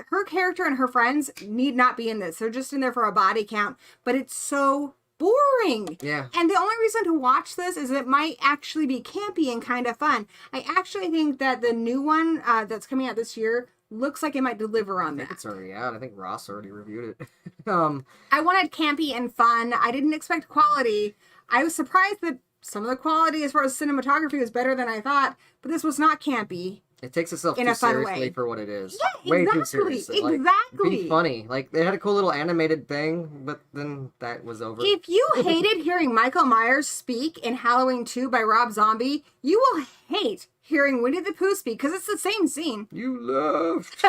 her character and her friends need not be in this. They're just in there for a body count, but it's so boring. Yeah. And the only reason to watch this is it might actually be campy and kind of fun. I actually think that the new one that's coming out this year looks like it might deliver I on think that. it's already out. I think Ross already reviewed it. I wanted campy and fun. I didn't expect quality. I was surprised that some of the quality as far as cinematography was better than I thought, but this was not campy. It takes itself In too a fun seriously way. for what it is. Yeah, Way exactly. too seriously. Like, Exactly. be funny. Like, they had a cool little animated thing, but then that was over. If you hated hearing Michael Myers speak in Halloween 2 by Rob Zombie, you will hate hearing Winnie the Pooh speak because it's the same scene. You loved.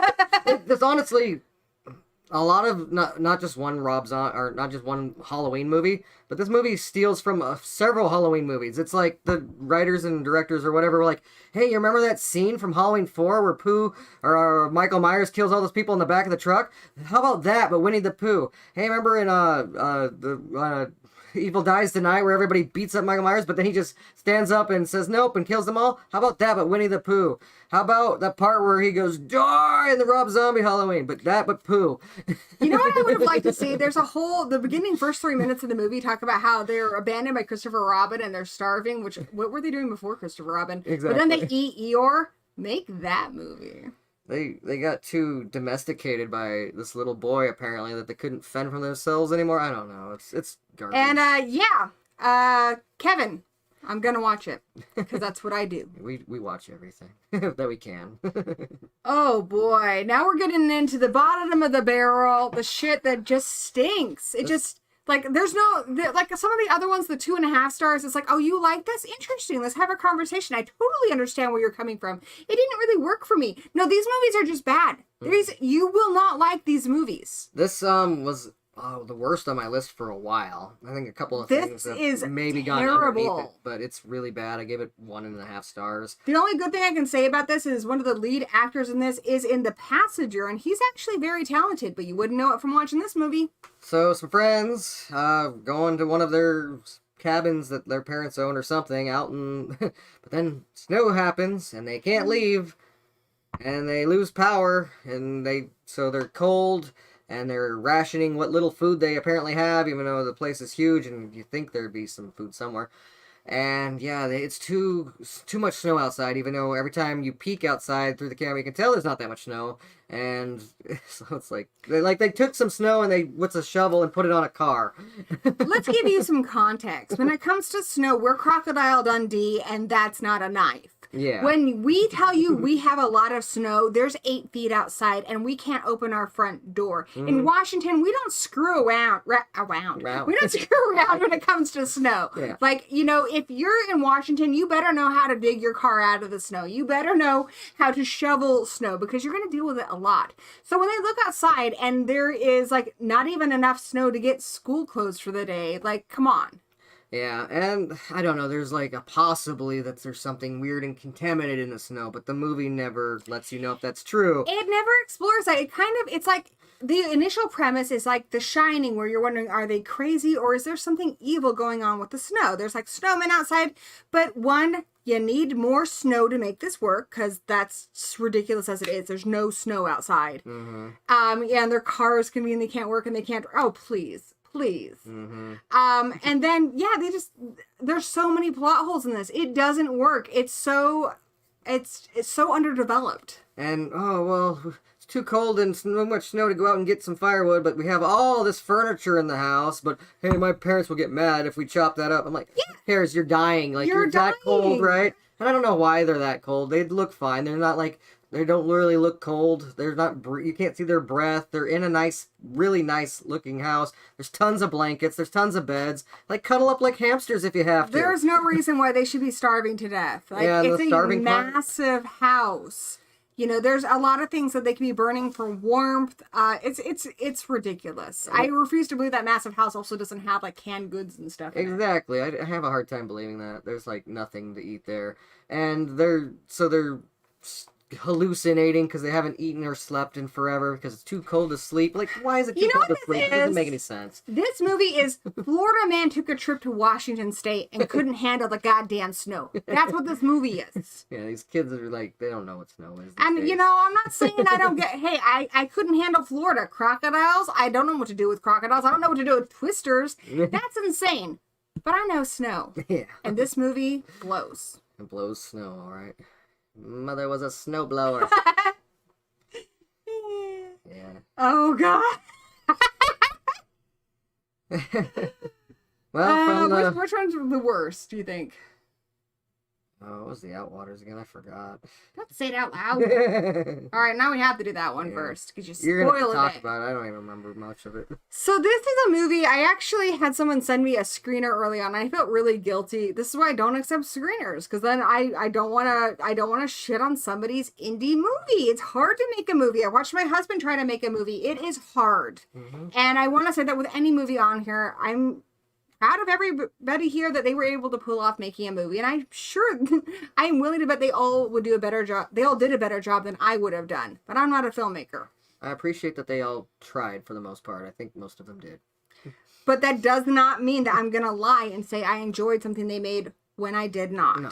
There's honestly a lot of not just one or not just one Halloween movie, but this movie steals from several Halloween movies. It's like the writers and directors or whatever were like, hey, you remember that scene from Halloween 4 where Pooh or Michael Myers kills all those people in the back of the truck? How about that, but Winnie the Pooh? Hey, remember in the Evil Dies Tonight where everybody beats up Michael Myers, but then he just stands up and says nope and kills them all? How about that, but Winnie the Pooh? How about that part where he goes, die in the Rob Zombie Halloween, but Pooh? You know what I would have liked to see? There's the beginning first 3 minutes of the movie talk about how they're abandoned by Christopher Robin and they're starving, what were they doing before Christopher Robin? Exactly. But then they eat Eeyore. Make that movie. They got too domesticated by this little boy, apparently, that they couldn't fend for themselves anymore. I don't know. It's garbage. And, Kevin, I'm gonna watch it, because that's what I do. We watch everything that we can. Oh, boy. Now we're getting into the bottom of the barrel, the shit that just stinks. It just... Like, there's no, like some of the other ones, the 2.5 stars, it's like, oh, you like this? Interesting. Let's have a conversation. I totally understand where you're coming from. It didn't really work for me. No, these movies are just bad. You will not like these movies. This was the worst on my list for a while. I think a couple of things have maybe gone underneath it, but it's really bad. I gave it 1.5 stars. The only good thing I can say about this is one of the lead actors in this is in The Passenger, and he's actually very talented, but you wouldn't know it from watching this movie. So some friends going to one of their cabins that their parents own or something out in... but then snow happens, and they can't leave, and they lose power, and so they're cold... And they're rationing what little food they apparently have, even though the place is huge and you think there'd be some food somewhere. And yeah, it's too much snow outside, even though every time you peek outside through the camera, you can tell there's not that much snow. And so it's like they took some snow and with a shovel and put it on a car. Let's give you some context. When it comes to snow, we're Crocodile Dundee, and that's not a knife. Yeah. When we tell you we have a lot of snow, there's 8 feet outside, and we can't open our front door. Mm-hmm. In Washington, we don't screw around. We don't screw around when it comes to snow. Yeah. Like, if you're in Washington, you better know how to dig your car out of the snow. You better know how to shovel snow, because you're going to deal with it a lot. So when they look outside and there is, like, not even enough snow to get school closed for the day, like, come on. Yeah, and I don't know, there's like a possibly that there's something weird and contaminated in the snow, but the movie never lets you know if that's true. It never explores that. It's like the initial premise is like The Shining, where you're wondering, are they crazy or is there something evil going on with the snow? There's like snowmen outside, but you need more snow to make this work, because that's ridiculous as it is. There's no snow outside. Mm-hmm. And their cars can be and they can't work and they can't, oh, please. Mm-hmm. And then, there's so many plot holes in this. It doesn't work. It's so underdeveloped. And, it's too cold and so much snow to go out and get some firewood, but we have all this furniture in the house, but hey, my parents will get mad if we chop that up. I'm like, who cares? You're dying. Like, you're that cold, right? And I don't know why they're that cold. They look fine. They're not like... They don't really look cold. They're not. You can't see their breath. They're in a really nice looking house. There's tons of blankets. There's tons of beds. Like, cuddle up like hamsters if you have to. There's no reason why they should be starving to death. Like, yeah, it's a massive house. There's a lot of things that they can be burning for warmth. It's ridiculous. I refuse to believe that massive house also doesn't have like canned goods and stuff. Exactly. I have a hard time believing that. There's like nothing to eat there, and they're hallucinating because they haven't eaten or slept in forever because it's too cold to sleep. Like, why is it too cold to sleep? It doesn't make any sense. This movie is Florida man took a trip to Washington State and couldn't handle the goddamn snow. That's what this movie is. Yeah, these kids are like, they don't know what snow is. And, I'm not saying I don't get, hey, I couldn't handle Florida. Crocodiles? I don't know what to do with crocodiles. I don't know what to do with twisters. That's insane. But I know snow. Yeah. And this movie blows. It blows snow, all right. Mother was a snowblower. Yeah. Oh God. Well, from which one's the worst, do you think? what was the Outwaters again? I forgot. Don't say it out loud. All right, now we have to do that one first because you You're gonna have to spoiled talk it. about it. I don't even remember much of it. So this is a movie. I actually had someone send me a screener early on. I felt really guilty. This is why I don't accept screeners, because then I don't want to shit on somebody's indie movie. It's hard to make a movie. I watched my husband try to make a movie. It is hard, and I want to say that with any movie on here, I'm proud of everybody here that they were able to pull off making a movie, and I'm sure I'm willing to bet they all would do a better job. They all did a better job than I would have done, but I'm not a filmmaker. I appreciate that they all tried for the most part. I think most of them did. But that does not mean that I'm gonna lie and say I enjoyed something they made when I did not. No.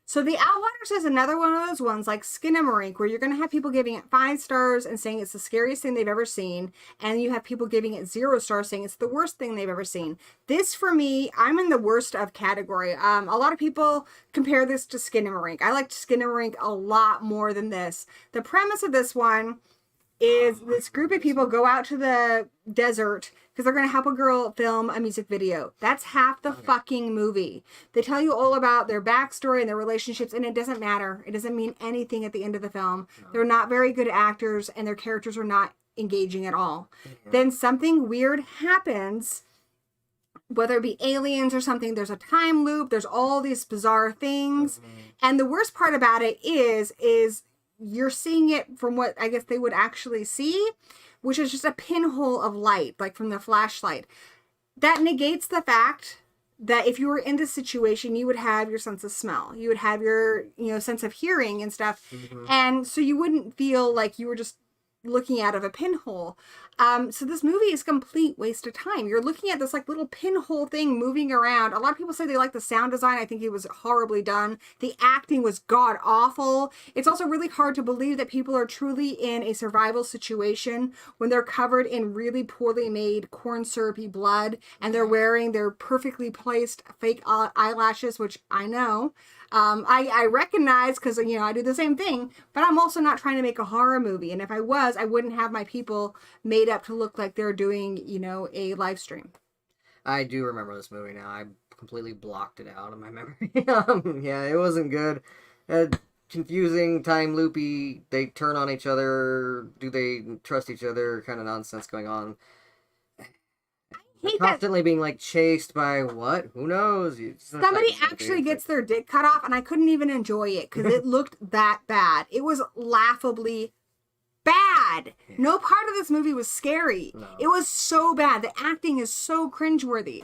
So The Outwaters is another one of those ones like Skin and Marink, where you're going to have people giving it 5 stars and saying it's the scariest thing they've ever seen. And you have people giving it 0 stars saying it's the worst thing they've ever seen. This, for me, I'm in the worst of category. A lot of people compare this to Skin and Marink. I liked Skin and Marink a lot more than this. The premise of this one is this group of people go out to the desert because they're going to help a girl film a music video. That's half the fucking movie. They tell you all about their backstory and their relationships, and it doesn't matter. It doesn't mean anything at the end of the film. No. They're not very good actors, and their characters are not engaging at all. Then something weird happens, whether it be aliens or something. There's a time loop. There's all these bizarre things. And the worst part about it is you're seeing it from what I guess they would actually see, which is just a pinhole of light, like from the flashlight. That negates the fact that if you were in this situation, you would have your sense of smell. You would have your, sense of hearing and stuff. And so you wouldn't feel like you were just looking out of a pinhole. So this movie is a complete waste of time. You're looking at this like little pinhole thing moving around. A lot of people say they like the sound design. I think it was horribly done. The acting was god awful. It's also really hard to believe that people are truly in a survival situation when they're covered in really poorly made corn syrupy blood and they're wearing their perfectly placed fake eyelashes, which I know. I recognize because, I do the same thing, but I'm also not trying to make a horror movie. And if I was, I wouldn't have my people made up to look like they're doing, a live stream. I do remember this movie now. I completely blocked it out of my memory. Yeah, it wasn't good. Confusing, time loopy, they turn on each other, do they trust each other, kind of nonsense going on. Constantly being chased by what? Who knows? Somebody actually gets their dick cut off, and I couldn't even enjoy it because it looked that bad. It was laughably bad. Yeah. No part of this movie was scary. No. It was so bad. The acting is so cringeworthy.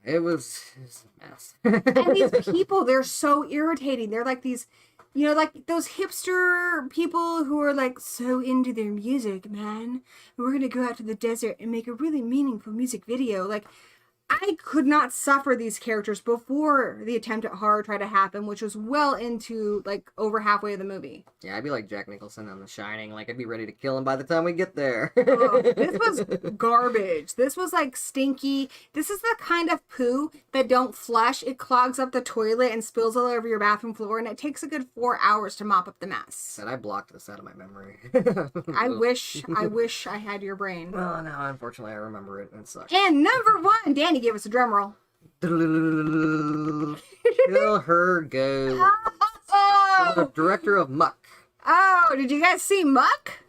It was a mess. And these people, they're so irritating. They're like these, like those hipster people who are so into their music, man. We're going to go out to the desert and make a really meaningful music video. I could not suffer these characters before the attempt at horror tried to happen, which was well into over halfway of the movie. Yeah, I'd be like Jack Nicholson on The Shining. I'd be ready to kill him by the time we get there. This was garbage. This was stinky. This is the kind of poo that don't flush. It clogs up the toilet and spills all over your bathroom floor, and it takes a good 4 hours to mop up the mess. And I blocked this out of my memory. I wish I had your brain. Oh, no, unfortunately I remember it, and it sucks. And number 1, Danny, give us a drum roll. Kill her go. Oh! The director of Muck. Oh, did you guys see Muck?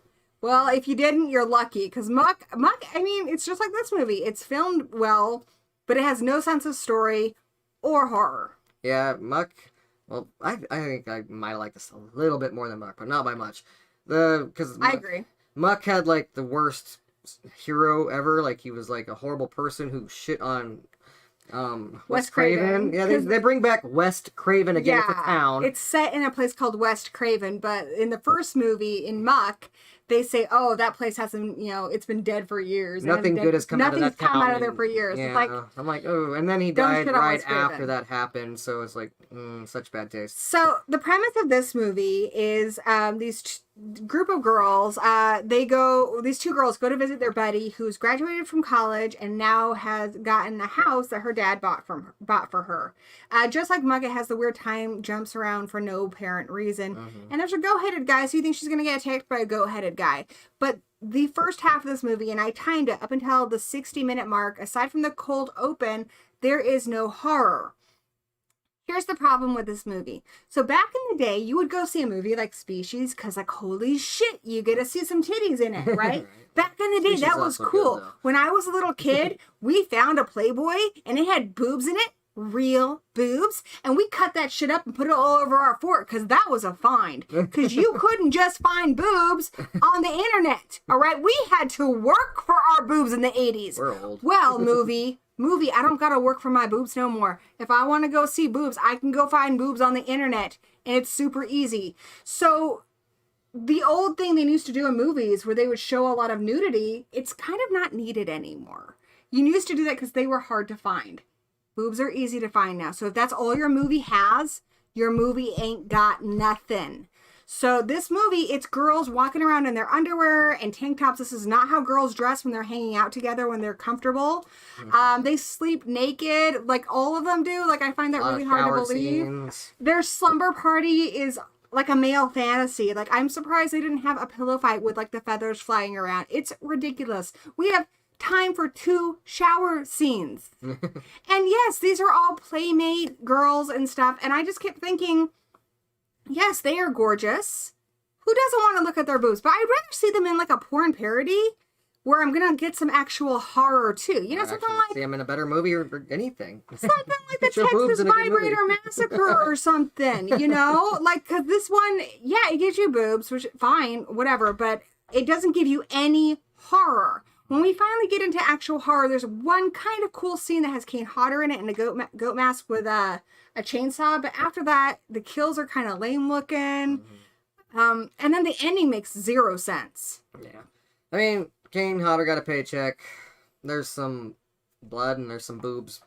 Well, if you didn't, you're lucky. Because Muck, it's just like this movie. It's filmed well, but it has no sense of story or horror. Yeah, Muck. Well, I think I might like this a little bit more than Muck, but not by much. I agree. Muck had the worst hero ever. He was a horrible person who shit on Wes Craven. Yeah, they bring back West Craven again to town. It's set in a place called West Craven, but in the first movie, in Muck, they say, oh, that place hasn't, it's been dead for years. Nothing good has come out of that town. Nothing's come out of there for years. Yeah, it's I'm oh, and then he died right after that happened, so it's such bad taste. So the premise of this movie is these group of girls, these 2 girls go to visit their buddy who's graduated from college and now has gotten a house that her dad bought for her. Just like Muck, it has the weird time jumps around for no apparent reason. And there's a goat-headed guy, so you think she's going to get attacked by a goat-headed guy. But the first half of this movie, and I timed it up until the 60-minute mark, aside from the cold open, there is no horror. Here's the problem with this movie. So back in the day, you would go see a movie like Species because, like, holy shit, you get to see some titties in it, right? Back in the day, that was cool. Good, when I was a little kid, we found a Playboy and it had boobs in it, real boobs, and we cut that shit up and put it all over our fort because that was a find. Because you couldn't just find boobs on the internet, all right? We had to work for our boobs in the 80s. We're old. Well, movie, I don't gotta work for my boobs no more. If I want to go see boobs, I can go find boobs on the internet, and it's super easy. So the old thing they used to do in movies where they would show a lot of nudity, it's kind of not needed anymore. You used to do that because they were hard to find. Boobs are easy to find now. So if that's all your movie has, your movie ain't got nothing. So this movie, it's girls walking around in their underwear and tank tops. This is not how girls dress when they're hanging out together, when they're comfortable. They sleep naked, like all of them do. Like, I find that really hard to believe. Scenes. Their slumber party is like a male fantasy. Like, I'm surprised they didn't have a pillow fight with, like, the feathers flying around. It's ridiculous. We have time for 2 shower scenes. And yes, these are all playmate girls and stuff. And I just kept thinking, yes, they are gorgeous. Who doesn't want to look at their boobs? But I'd rather see them in like a porn parody where I'm going to get some actual horror too. You know, something like... see them in a better movie or anything. Something like the Texas Vibrator Massacre or something, you know? Like, because this one, yeah, it gives you boobs, which, fine, whatever, but it doesn't give you any horror. When we finally get into actual horror, there's one kind of cool scene that has Kane Hodder in it and a goat mask with a chainsaw. But after that, the kills are kind of lame looking. And then the ending makes 0 sense. Yeah. I mean, Kane Hodder got a paycheck. There's some blood and there's some boobs.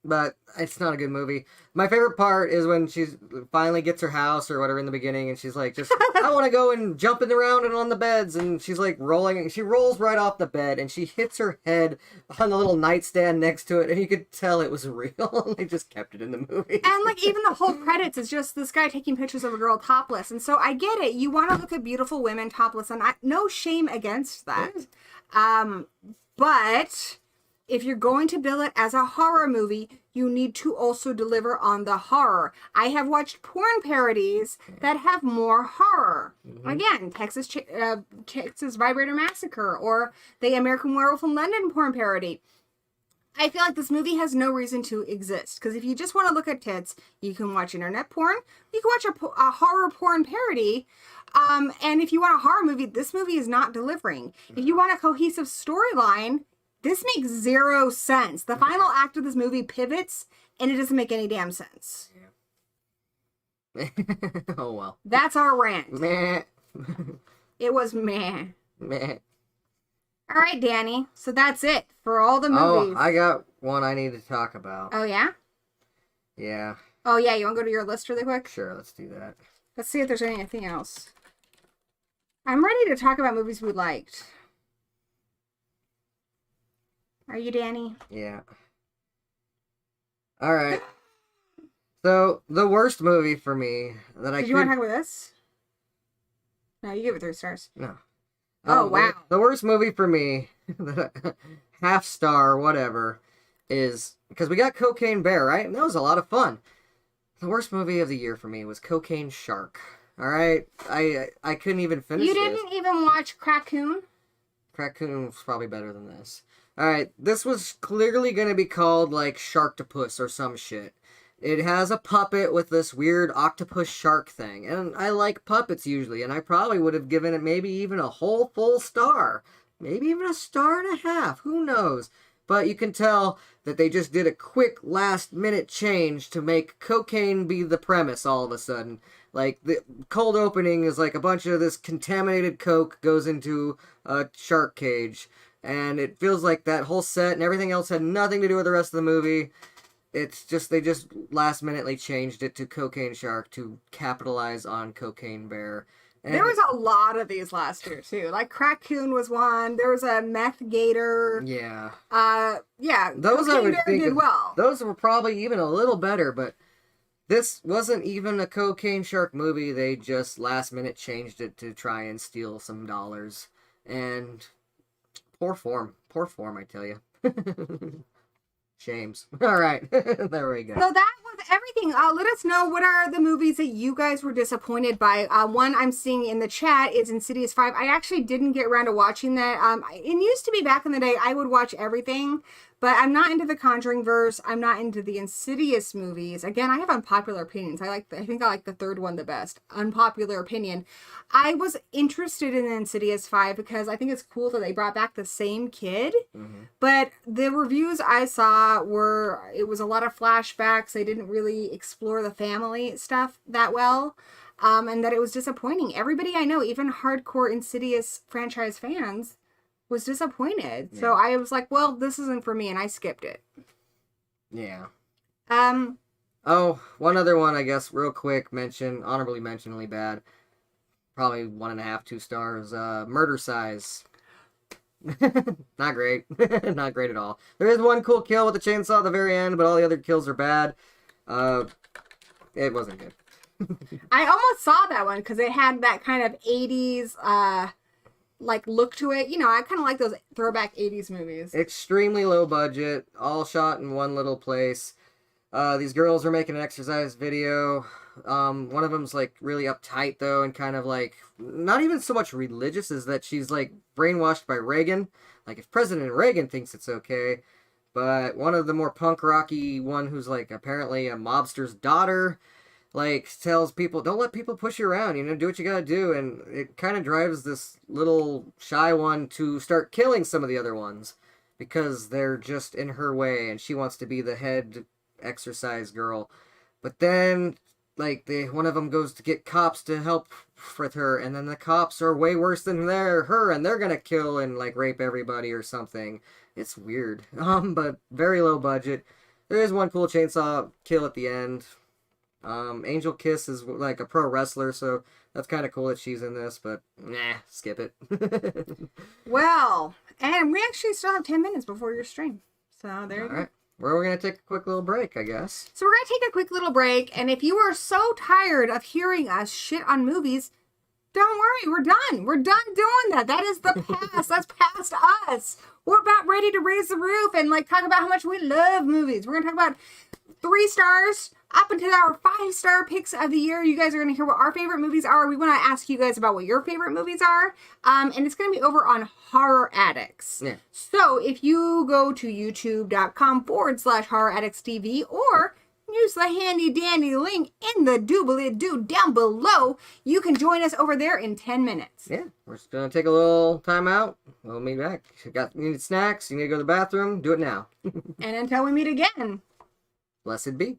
But it's not a good movie. My favorite part is when she finally gets her house or whatever in the beginning, and she's like, just, I want to go and jumping around and on the beds, and she's like rolling, and she rolls right off the bed, and she hits her head on the little nightstand next to it, and you could tell it was real, and they just kept it in the movie. And, like, even the whole credits is just this guy taking pictures of a girl topless, and so I get it. You want to look at beautiful women topless, and no shame against that. But if you're going to bill it as a horror movie, you need to also deliver on the horror. I have watched porn parodies that have more horror. Again, Texas Vibrator Massacre or the American Werewolf in London porn parody. I feel like this movie has no reason to exist. Because if you just want to look at tits, you can watch internet porn. You can watch a horror porn parody. And if you want a horror movie, this movie is not delivering. If you want a cohesive storyline, this makes 0 sense. The final act of this movie pivots, and it doesn't make any damn sense. Yeah. Oh, well. That's our rant. Meh. It was meh. Meh. All right, Danny. So that's it for all the movies. Oh, I got one I need to talk about. Oh, yeah? Yeah. Oh, yeah. You want to go to your list really quick? Sure, let's do that. Let's see if there's anything else. I'm ready to talk about movies we liked. Are you, Danny? Yeah. Alright. So, the worst movie for me that I Did you want to talk about this? No, you give it 3 stars. No. Oh, wow. The worst movie for me, half star, whatever, is, because we got Cocaine Bear, right? And that was a lot of fun. The worst movie of the year for me was Cocaine Shark. Alright? I couldn't even finish You this. didn't even watch Crackoon? Crackoon was probably better than this. Alright, this was clearly going to be called, like, Sharktopus or some shit. It has a puppet with this weird octopus shark thing. And I like puppets usually, and I probably would have given it maybe even a whole full star. Maybe even a 1.5 stars. Who knows? But you can tell that they just did a quick last-minute change to make cocaine be the premise all of a sudden. Like, the cold opening is like a bunch of this contaminated coke goes into a shark cage. And it feels like that whole set and everything else had nothing to do with the rest of the movie. It's just, they just last-minutely changed it to Cocaine Shark to capitalize on Cocaine Bear. And there was a lot of these last year, too. Like, Crackoon was one. There was a Meth Gator. Yeah. Yeah, those Cocaine I would Bear think did well. Those were probably even a little better, but this wasn't even a Cocaine Shark movie. They just last-minute changed it to try and steal some dollars. And poor form, I tell you. Shames. All right, there we go. So that was everything. Let us know what are the movies that you guys were disappointed by. One I'm seeing in the chat is Insidious 5. I actually didn't get around to watching that. It used to be back in the day I would watch everything, but I'm not into the Conjuring verse. I'm not into the Insidious movies. Again, I have unpopular opinions. I think I like the third one the best. Unpopular opinion. I was interested in Insidious 5 because I think it's cool that they brought back the same kid. Mm-hmm. But the reviews I saw it was a lot of flashbacks. They didn't really explore the family stuff that well. And that it was disappointing. Everybody I know, even hardcore Insidious franchise fans, was disappointed. Yeah. So I was like, well, this isn't for me, and I skipped it. Yeah. Oh, one other one, I guess, real quick, honorably mention, really bad. Probably 1.5, 2 stars. Murder Size. Not great. Not great at all. There is one cool kill with the chainsaw at the very end, but all the other kills are bad. It wasn't good. I almost saw that one, because it had that kind of 80s, look to it. You know, I kind of like those throwback 80s movies. Extremely low budget, all shot in one little place. These girls are making an exercise video. One of them's like really uptight though, and kind of like not even so much religious as that she's like brainwashed by Reagan. Like if President Reagan thinks it's okay, but one of the more punk rocky one who's like apparently a mobster's daughter, like tells people, don't let people push you around, do what you gotta do. And it kind of drives this little shy one to start killing some of the other ones because they're just in her way and she wants to be the head exercise girl. But then one of them goes to get cops to help with her, and then the cops are way worse than her, and they're gonna kill and rape everybody or something. It's weird. But very low budget. There is one cool chainsaw kill at the end. Angel Kiss is like a pro wrestler, so that's kind of cool that she's in this, but nah, skip it. Well, and we actually still have 10 minutes before your stream. So there you go. All right. Well, we're going to take a quick little break, I guess. So we're going to take a quick little break, and if you are so tired of hearing us shit on movies, don't worry, we're done. We're done doing that. That is the past. That's past us. We're about ready to raise the roof and talk about how much we love movies. We're going to talk about 3 stars up until our 5-star picks of the year. You guys are going to hear what our favorite movies are. We want to ask you guys about what your favorite movies are. And it's going to be over on Horror Addicts. Yeah. So if you go to youtube.com/Horror Addicts TV or use the handy dandy link in the doobly-doo down below, you can join us over there in 10 minutes. Yeah, we're just going to take a little time out. We'll meet back. You need snacks, you need to go to the bathroom, do it now. And until we meet again, blessed be.